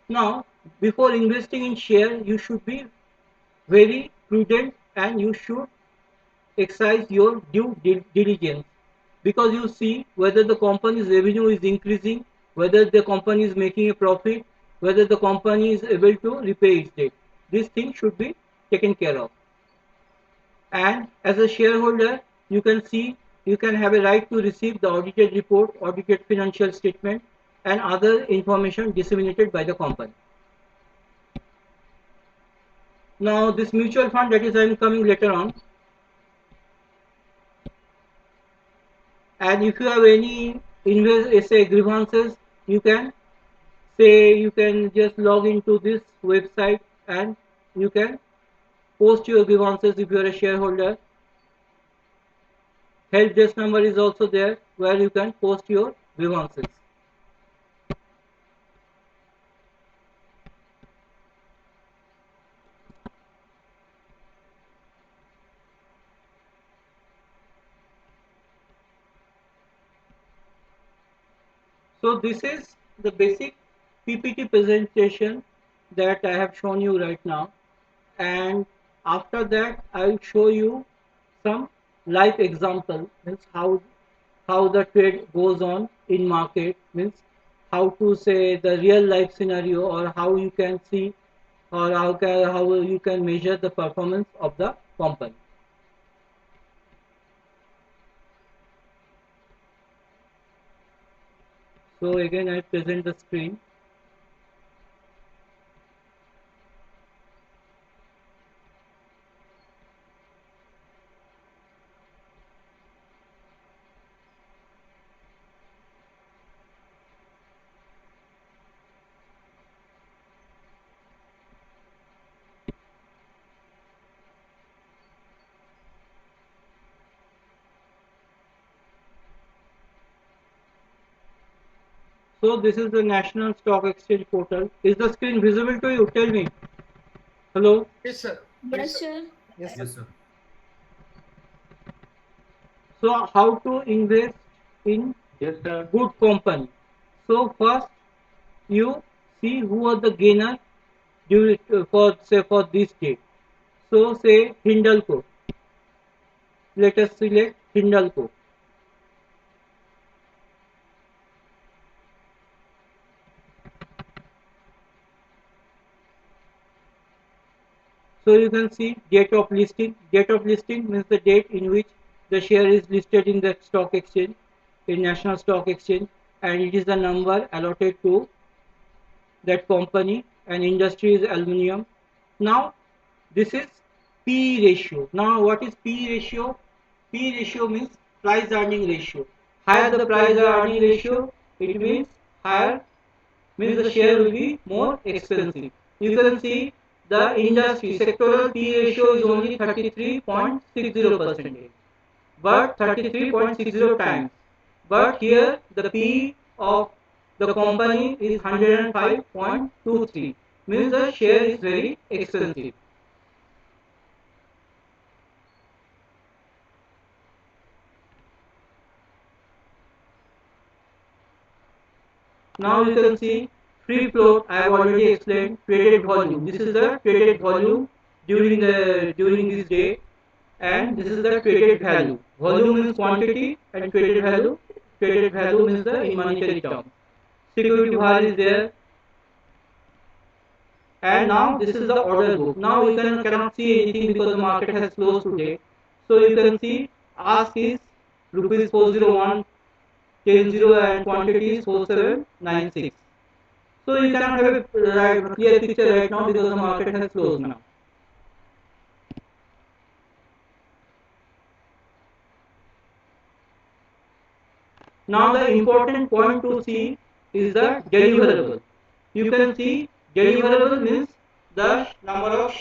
Now, before investing in share, you should be very prudent, and you should exercise your due diligence, because you see whether the company's revenue is increasing, whether the company is making a profit, whether the company is able to repay its debt. These things should be taken care of. And as a shareholder, you can have a right to receive the audited report, audited financial statement, and other information disseminated by the company. Now, this mutual fund, that is, I am coming later on. And if you have any say grievances, you can just log into this website, and you can post your grievances if you are a shareholder. Help desk number is also there, where you can post your grievances. So this is the basic PPT presentation that I have shown you right now, and after that I will show you some live example, means how the trade goes on in market, means how to say the real life scenario, or how you can see, or how you can measure the performance of the company. So again, I present the screen. So this is the National Stock Exchange portal. Is the screen visible to you? Tell me. Hello? Yes, sir. Yes, sir. Yes, Yes, sir. So how to invest in Yes, sir. good company? So first you see who are the gainer for this day. So say Hindalco. Let us select Hindalco. So you can see date of listing. Date of listing means the date in which the share is listed in the stock exchange, in National Stock Exchange, and it is the number allotted to that company, and industry is aluminum. Now this is P ratio. Now what is P ratio? P ratio means price earning ratio. Higher the price earning ratio, it means higher, means the share will be more expensive. You can see the industry sectoral P ratio is only 33.60%, but 33.60 times. But here the P of the company is 105.23. means the share is very expensive. Now you can see free float. I have already explained. Traded volume. This is the traded volume during this day, and this is the traded value. Volume means quantity, and traded value means the in monetary terms. Security var is there, and now this is the order book. Now you cannot see anything because the market has closed today. So you can see ask is rupees 401 10 and quantity is 4796. So you cannot have a clear picture right now because the market has closed now. Now the important point to see is the deliverable. You can see deliverable means the number of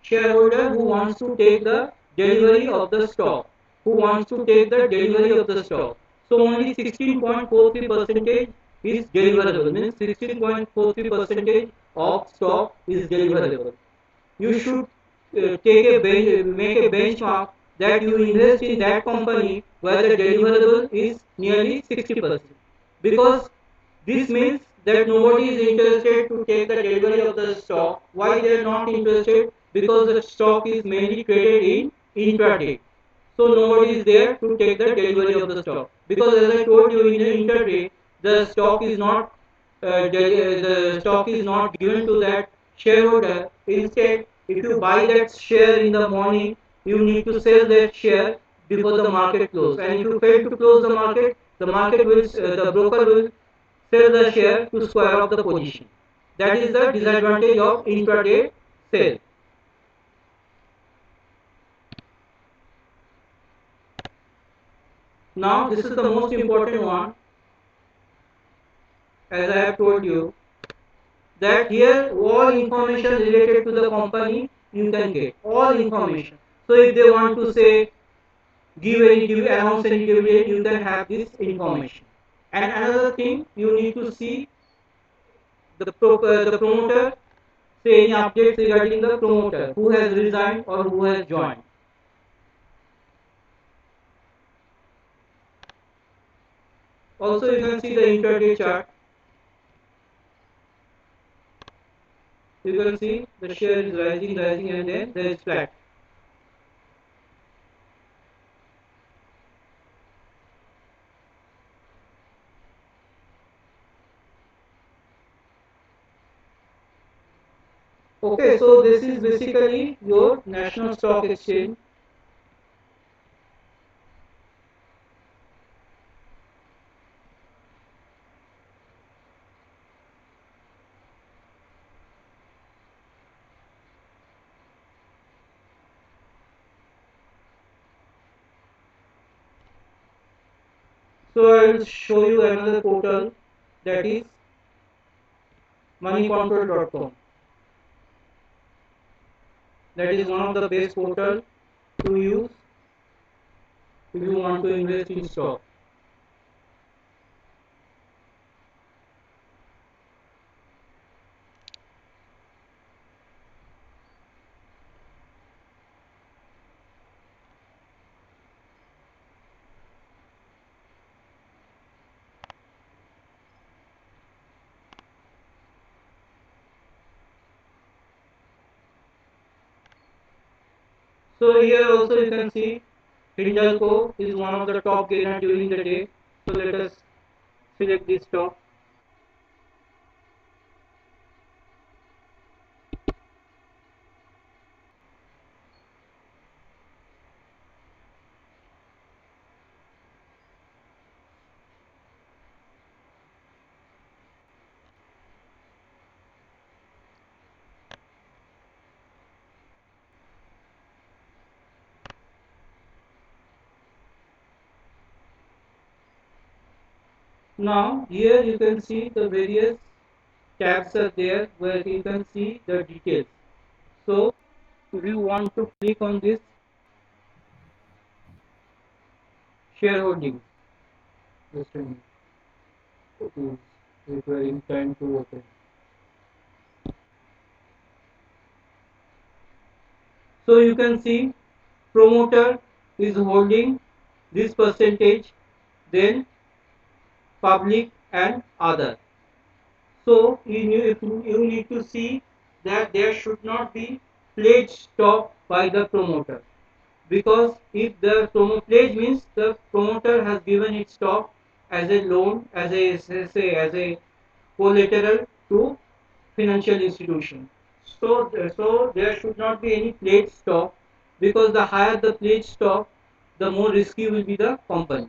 shareholder who wants to take the delivery of the stock. Who wants to take the delivery of the stock. So only 16.43 percentage is deliverable, means 16.43 percentage of stock is deliverable. You should make a benchmark that you invest in that company where the deliverable is nearly 60%, because this means that nobody is interested to take the delivery of the stock. Why they are not interested? Because the stock is mainly traded in intraday. So nobody is there to take the delivery of the stock. Because as I told you, in the intraday, the stock is not the stock is not given to that shareholder. Instead, if you buy that share in the morning, you need to sell that share before the market close. And if you fail to close the market will the broker will sell the share to square off the position. That is the disadvantage of intraday sale. Now this is the most important one, as I have told you, that here all information related to the company you can get all information. So if they want to say announce any dividend, you can have this information. And another thing, you need to see the promoter, say any updates regarding the promoter who has resigned or who has joined. Also you can see the intraday chart. You can see the share is rising and then there is flat. Okay, so this is basically your national stock exchange. So I will show you another portal, that is moneycontrol.com. That is one of the best portal to use if you want to invest in stock. So here also you can see Hindalco is one of the top gainer during the day. So let us select this stock. Now here you can see the various tabs are there where you can see the details. So if you want to click on this shareholding, just a minute, it is requiring time to open. So you can see promoter is holding this percentage, then public and other. So you need to see that there should not be pledge stock by the promoter, because if the pledge means the promoter has given its stock as a loan, as a collateral to financial institution. So there should not be any pledge stock, because the higher the pledge stock, the more risky will be the company.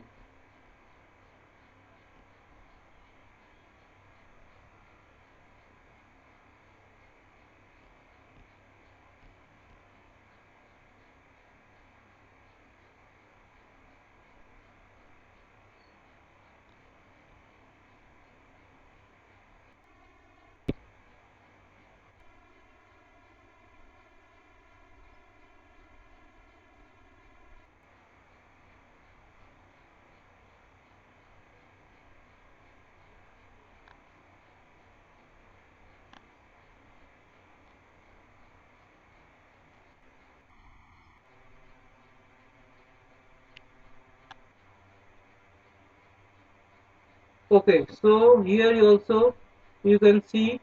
Okay, so here you also you can see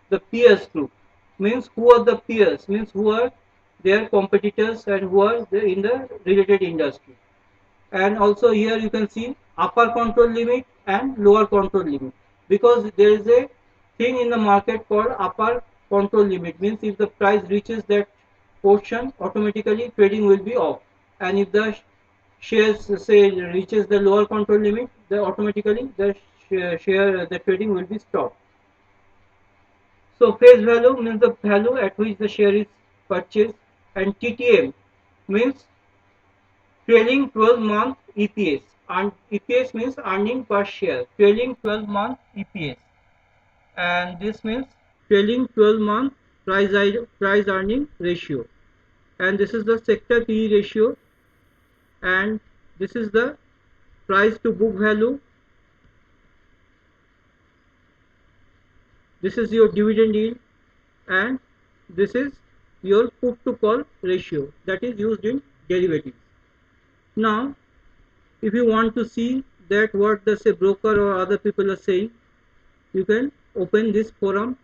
the peers group, means who are the peers, means who are their competitors and who are in the related industry. And also here you can see upper control limit and lower control limit, because there is a thing in the market called upper control limit, means if the price reaches that portion, automatically trading will be off, and if the shares say reaches the lower control limit, the automatically the share the trading will be stopped. So face value means the value at which the share is purchased, and TTM means trailing 12-month EPS, and EPS means earning per share, trailing 12-month EPS, and this means trailing 12-month price earning ratio, and this is the sector PE ratio, and this is the price to book value, this is your dividend yield, and this is your put to call ratio that is used in derivatives. Now if you want to see that what the say broker or other people are saying, you can open this forum,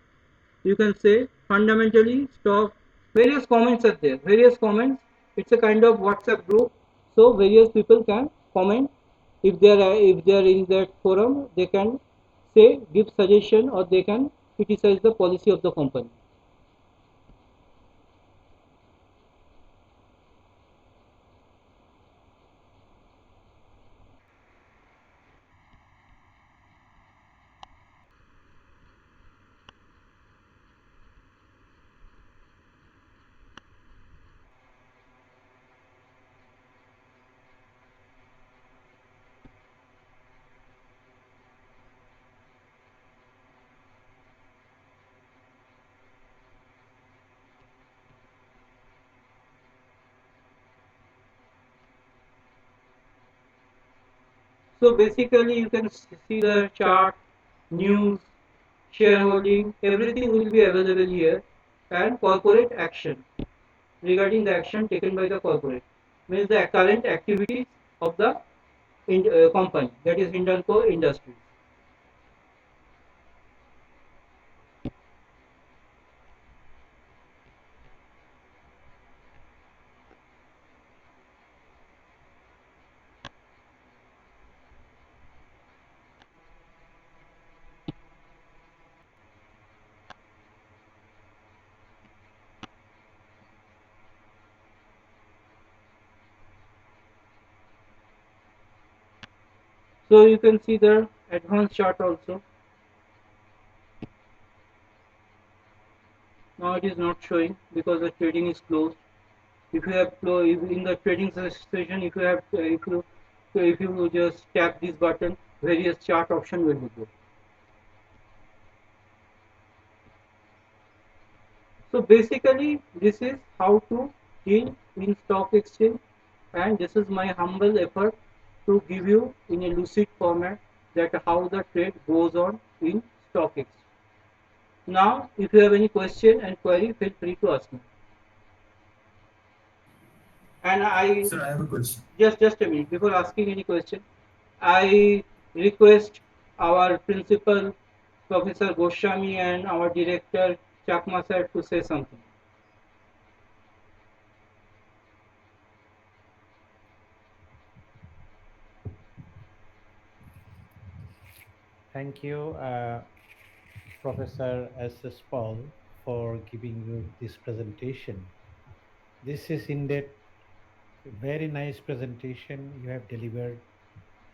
you can say fundamentally stock, various comments are there, various comments, it's a kind of WhatsApp group, so various people can comment. If they are in that forum, they can say give suggestion, or they can criticize the policy of the company. So basically you can see the chart, news, shareholding, everything will be available here, and corporate action, regarding the action taken by the corporate, means the current activities of the company, that is Hindalco Industries. So you can see the advanced chart also. Now it is not showing because the trading is closed. If you have if in the trading session, if you just tap this button, various chart option will be there. So basically this is how to deal in stock exchange, and this is my humble effort to give you in a lucid format that how the trade goes on in stock exchange. Now if you have any question and query, feel free to ask me. And I Sir, I have a question. just a minute before asking any question. I request our principal, Professor Goswami, and our director, Chakma sir, to say something. Thank you, Professor S.S. Paul, for giving you this presentation. This is indeed a very nice presentation you have delivered.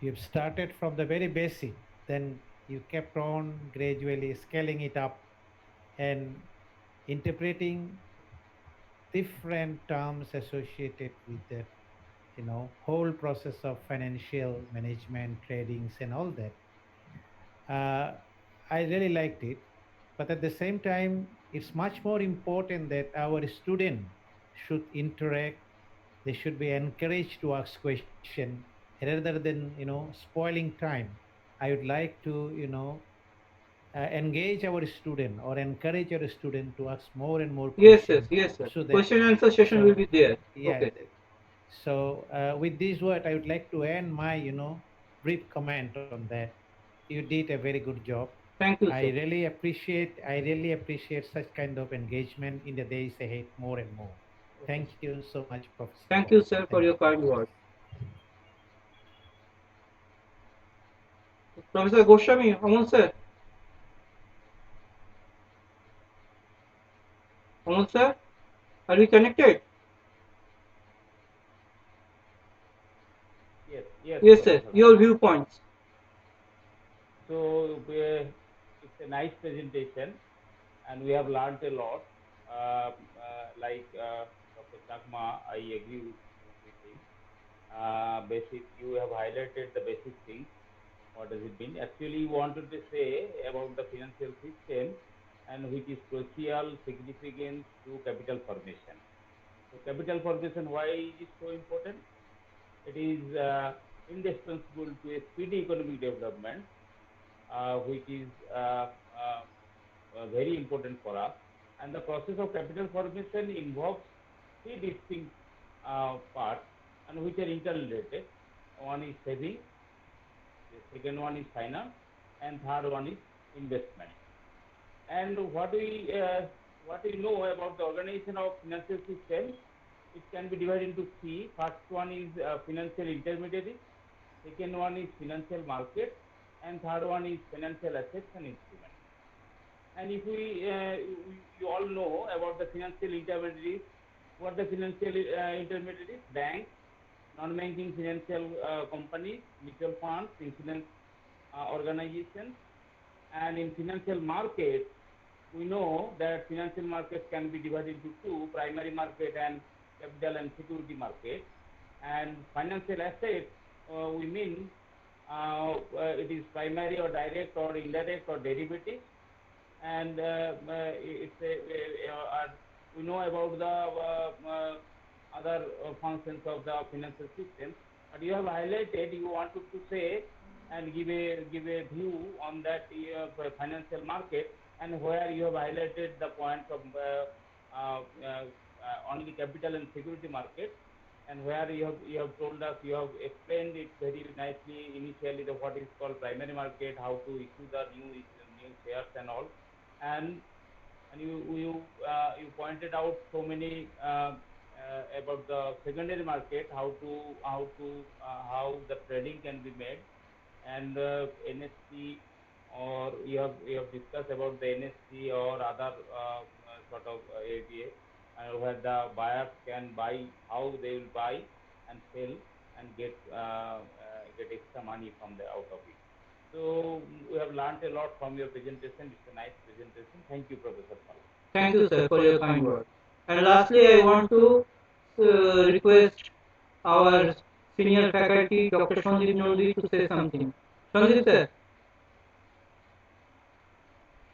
You have started from the very basic, then you kept on gradually scaling it up and interpreting different terms associated with that, whole process of financial management, tradings, and all that. Uh, I really liked it, but at the same time, it's much more important that our student should interact. They should be encouraged to ask question rather than spoiling time. I would like to engage our student or encourage our student to ask more and more question Yes, sir. so that Question and answer session will so be there. yeah Okay. so with this word I would like to end my brief comment on that. You did a very good job. Thank you, sir. I really appreciate such kind of engagement in the days ahead more and more. Thank you so much, Professor Thank Paul. you, sir, for Thank your you. kind words. Professor Goswami, Amal sir. Amal sir, are we connected? Yes, Yes, sir. Professor Your Paul. viewpoints. So it's a nice presentation, and we have learned a lot. Dr. Chakma, I agree with him. Basic, you have highlighted the basic things. What does it mean? Actually, you wanted to say about the financial system and which is crucial significance to capital formation. So capital formation, why is it so important? It is indispensable to a speedy economic development, which is very important for us. And the process of capital formation involves three distinct parts and which are interrelated. One is saving, the second one is finance, and third one is investment. And what we know about the organization of financial system, it can be divided into three. First one is financial intermediary, second one is financial market, and third one is financial assets and instruments. And if you all know about the financial intermediaries, what the financial intermediaries? Banks, non-banking financial companies, mutual funds, insurance organizations, and in financial markets, we know that financial markets can be divided into two: primary market and capital and security market. And financial assets, we mean it is primary or direct or indirect or derivative. And we know about the other functions of the financial system. But you have highlighted, you wanted to say and give a view on that financial market, and where you have highlighted the points of only capital and security market, and where you have told us, you have explained it very nicely initially, the what is called primary market, how to issue the new shares and all, and you pointed out so many about the secondary market, how the trading can be made, and NSC, or you have discussed about the NSC or other sort of area, where the buyers can buy, how they will buy and sell and get extra money from the out of it. So we have learned a lot from your presentation. It's a nice presentation. Thank you, Professor Pal. Thank you, sir, for your kind words. And lastly, I want to request our senior faculty, Dr. Sandip Nandi, to say something. Sandip sir,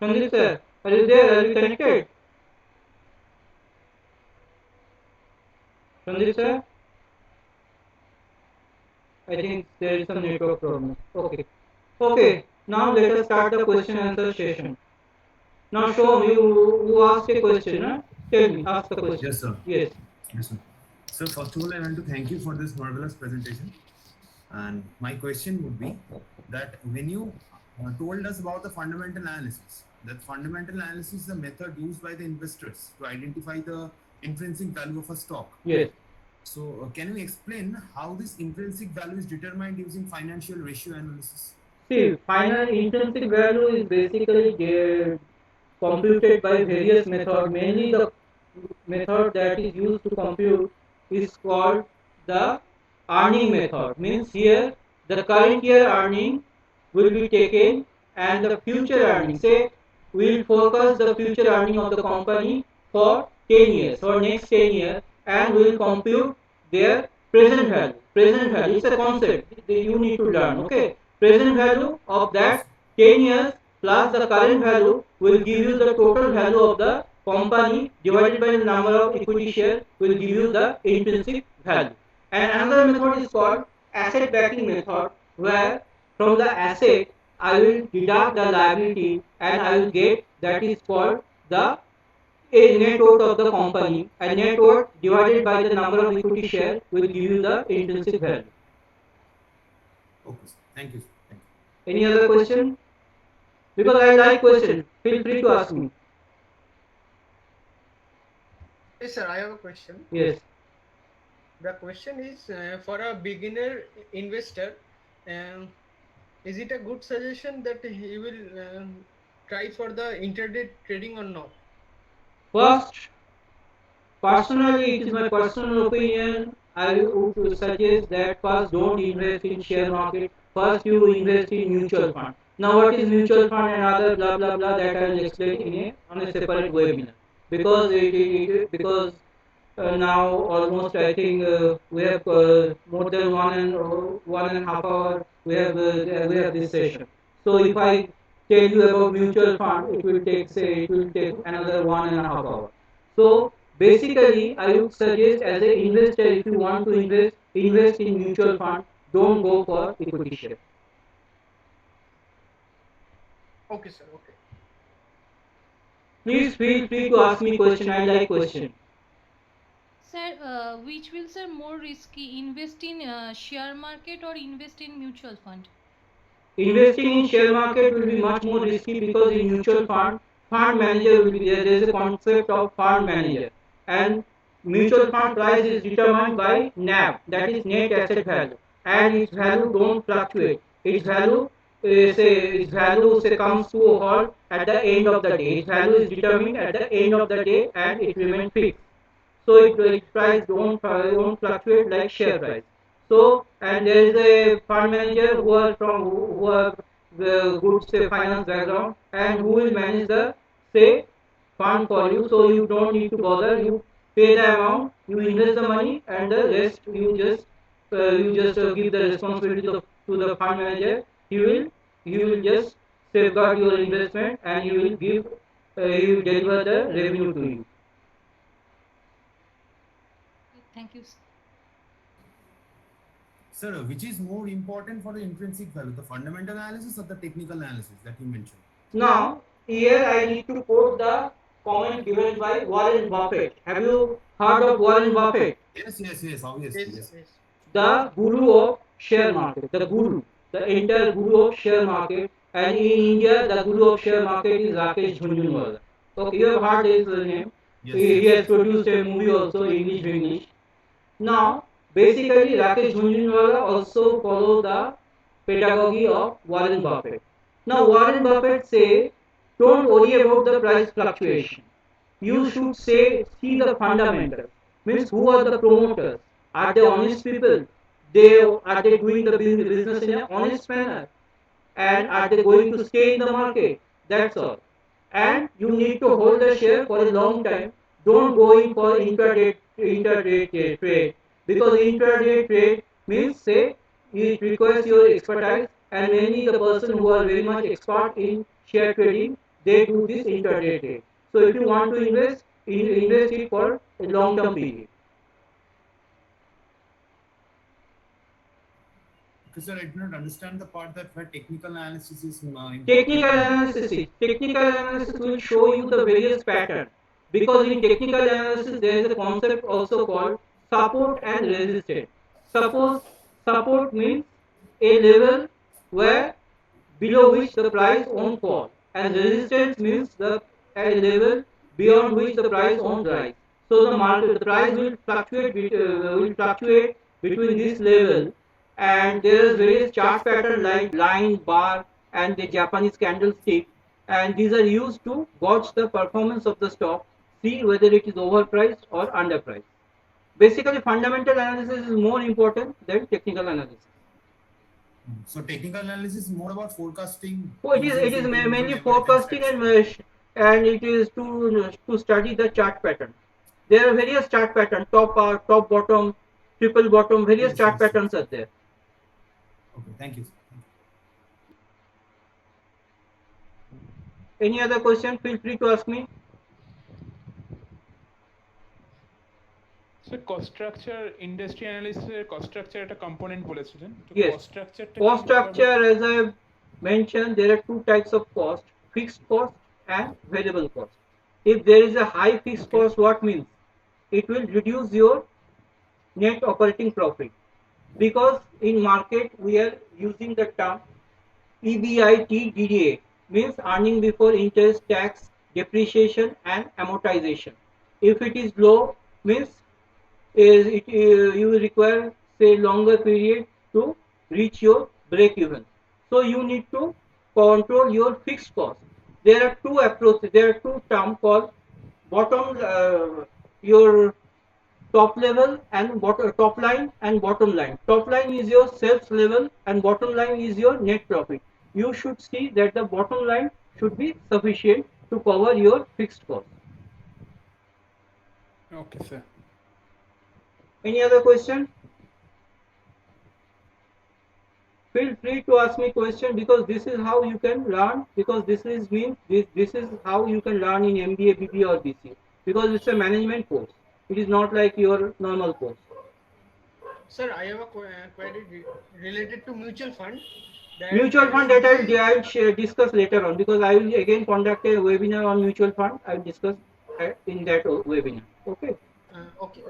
Sandip sir, are you there? Are you connected? Sandip sir, I think there is some network problem. Okay. Okay, now let us start the question and answer session. Now show me, you asked a question, huh? Tell me, ask the question. Yes, sir. Yes. Yes, sir. So first of all, I want to thank you for this marvelous presentation. And my question would be that when you told us about the fundamental analysis, that fundamental analysis is a method used by the investors to identify the intrinsic value of a stock. Yes. So can you explain how this intrinsic value is determined using financial ratio analysis? See, final intrinsic value is basically computed by various methods. Mainly the method that is used to compute is called the earning method. Means here the current year earning will be taken and the future earning. Say we will forecast the future earning of the company for 10 years, for next 10 years, and we will compute their present value. Present value, it's a concept that you need to learn. Okay, present value of Yes. that 10 years plus the current value will give you the total value of the company divided by the number of equity shares will give you the intrinsic value. And another method is called asset backing method, where from the asset I will deduct the liability and I will get, that is called the a net worth of the company, and net worth divided by the number of equity share will give you the intrinsic value. Okay, sir. Thank you, sir. Thank you. Any other question? Because I like question, feel free to ask me. Yes, sir, I have a question. Yes. The question is for a beginner investor, um, is it a good suggestion that he will try for the intraday trading or not? First, personally, it is my personal opinion. I would suggest that first don't invest in share market. First, you invest in mutual fund. Now, what is mutual fund and other blah blah blah that I will explain in on a separate webinar. Because now almost I think we have more than 1.5 hour. We have this session. So if I tell you about mutual fund, it will take another 1.5 hours. So basically, I would suggest as an investor, if you want to invest in mutual fund. Don't go for equity share. Okay, sir. Okay. Please feel free to ask me question. I like question. Sir, which will sir more risky, invest in share market or invest in mutual fund? Investing in share market will be much more risky because in mutual fund manager will be there. There is a concept of fund manager, and mutual fund price is determined by NAV, that is net asset value, and its value don't fluctuate. Its value comes to a halt at the end of the day. Its value is determined at the end of the day, and it remains fixed. So its price don't fluctuate like share price. So and there is a fund manager who are the good say finance background, and who will manage the say fund for you. So you don't need to bother. You pay the amount, you invest the money, and the rest you just give the responsibility to the fund manager. He will just safeguard your investment, and he will deliver the revenue to you. Thank you, sir. Sir, which is more important for the intrinsic value, the fundamental analysis or the technical analysis that you mentioned? Now, here I need to quote the comment given by Warren Buffett. Have you heard of Warren Buffett? Yes, obviously, Yes, yes. yes. The guru of share market, the entire guru of share market. And in India, the guru of share market is Rakesh Jhunjhunwala. Okay, you have heard his name. Yes, He yes. has produced a movie also, English to English. Now, basically, Rakesh Jhunjhunwala also follow the pedagogy of Warren Buffett. Now, Warren Buffett say, don't worry about the price fluctuation. You should see the fundamentals. Means who are the promoters? Are they honest people? Are they doing the business in an honest manner? And are they going to stay in the market? That's all. And you need to hold the share for a long time. Don't go in for intraday trade, because intraday trade means say it requires your expertise, and mainly the person who are very much expert in share trading, they do this intraday trade. So if you want to invest it for a long term period. Okay, sir, I do not understand the part that where technical analysis is important. Technical analysis will show you the various pattern, because in technical analysis there is a concept also called support and resistance. Suppose support means a level where below which the price won't fall, and resistance means the a level beyond which the price won't rise. So the price will fluctuate between this level, and there is various chart pattern like line, bar, and the Japanese candlestick, and these are used to gauge the performance of the stock, see whether it is overpriced or underpriced. Basically, fundamental analysis is more important than technical analysis. So technical analysis is more about forecasting. So it is mainly forecasting and it is to study the chart pattern. There are various chart pattern, top bar, top bottom, triple bottom, various Yes, chart yes, patterns yes. are there. Okay, thank you. Any other question? Feel free to ask me. So cost structure industry analysis cost structure একটা component বলেছিলেন তো Yes. cost structure Cost structure, as I mentioned, there are two types of cost: fixed cost and variable cost. If there is a high fixed Okay. cost, what means? It will reduce your net operating profit, because in market we are using the term EBIT means earning before interest, tax, depreciation and amortization. If it is low, means you will require say longer period to reach your break even. So you need to control your fixed cost. There are two approaches. There are two terms called bottom your top level and top line and bottom line. Top line is your sales level and bottom line is your net profit. You should see that the bottom line should be sufficient to cover your fixed cost. okay sir. Any other question? Feel free to ask me question, because this is how you can learn, because this is how you can learn in MBA, BBA or BCA, because it's a management course. It is not like your normal course. Sir, I have a query related to mutual fund. Mutual fund, should that be- I'll discuss later on, because I will again conduct a webinar on mutual fund. I will discuss in that webinar. Okay. okay.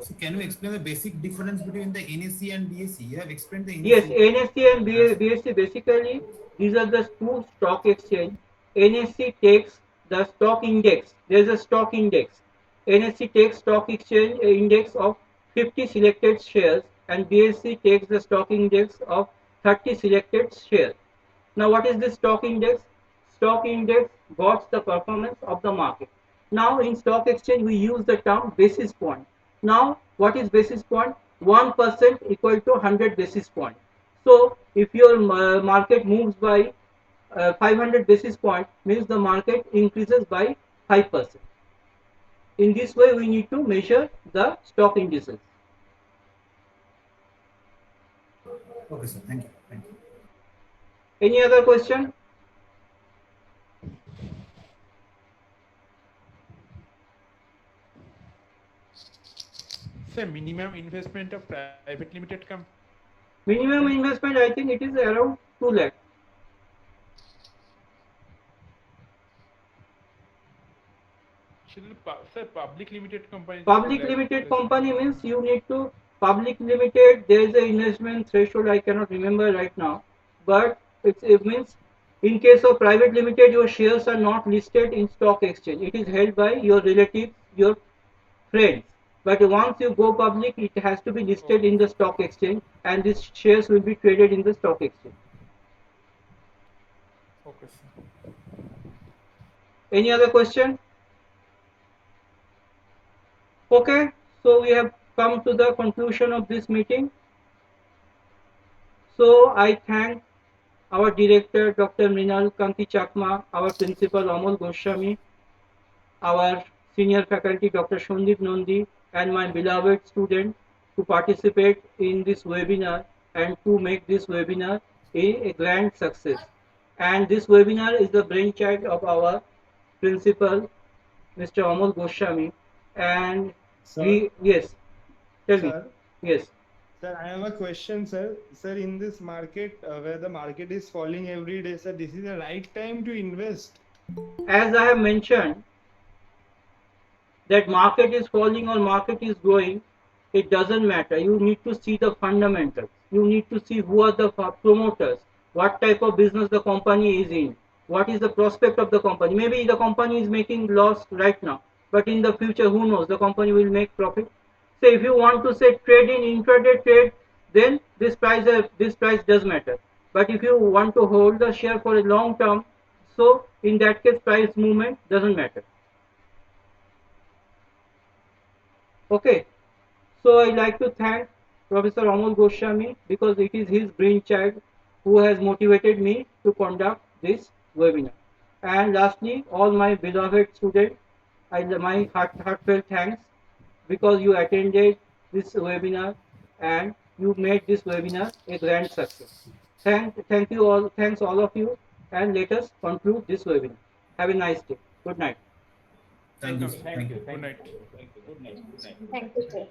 So can you explain the basic difference between the NSE and BSE? You have explained the Yes, NSE. NSE and BSE, basically these are the two stock exchange. NSE takes the stock index. There is a stock index. NSE takes stock exchange index of 50 selected shares, and BSE takes the stock index of 30 selected shares. Now, what is this stock index? Stock index gauges the performance of the market. Now, in stock exchange, we use the term basis point. Now, what is basis point? 1% equal to 100 basis point. So, if your market moves by 500 basis point, means the market increases by 5%. In this way, we need to measure the stock indices. Okay, sir. Thank you. Thank you. Any other question? Sir, minimum investment of private limited company. Minimum investment, I think it is around 2 lakh. Sir, public limited company. Public limited company means you need to public limited. There is a investment threshold. I cannot remember right now, but it means in case of private limited, your shares are not listed in stock exchange. It is held by your relatives, your friends. But once you go public, it has to be listed in the stock exchange, and these shares will be traded in the stock exchange. Okay, sir. Any other question? Okay, so we have come to the conclusion of this meeting. So I thank our director, Dr. Mrinal Kanti Chakma, our principal, Amol Goswami, our senior faculty, Dr. Shondip Nandi, and my beloved student to participate in this webinar and to make this webinar a grand success. And this webinar is the brainchild of our principal, Mr. Amol Goswami. And Sir, yes, tell me. sir, Yes. sir, I have a question, sir. Sir, in this market where the market is falling every day, sir, this is the right time to invest. As I have mentioned, that market is falling or market is growing, it doesn't matter. You need to see the fundamentals. You need to see who are the promoters, what type of business the company is in, what is the prospect of the company. Maybe the company is making loss right now, but in the future, who knows, the company will make profit. So if you want to say trade in intraday trade, then this price does matter. But if you want to hold the share for a long term, so in that case price movement doesn't matter. Okay, so I like to thank Professor Amol Goswami because it is his brainchild who has motivated me to conduct this webinar. And lastly, all my beloved students, my heartfelt thanks because you attended this webinar and you made this webinar a grand success. Thank you all, thanks all of you, and let us conclude this webinar. Have a nice day. Good night. Thank you. Welcome. Thank you. Good night. Thank you. Good night. Good night. Thank you, sir.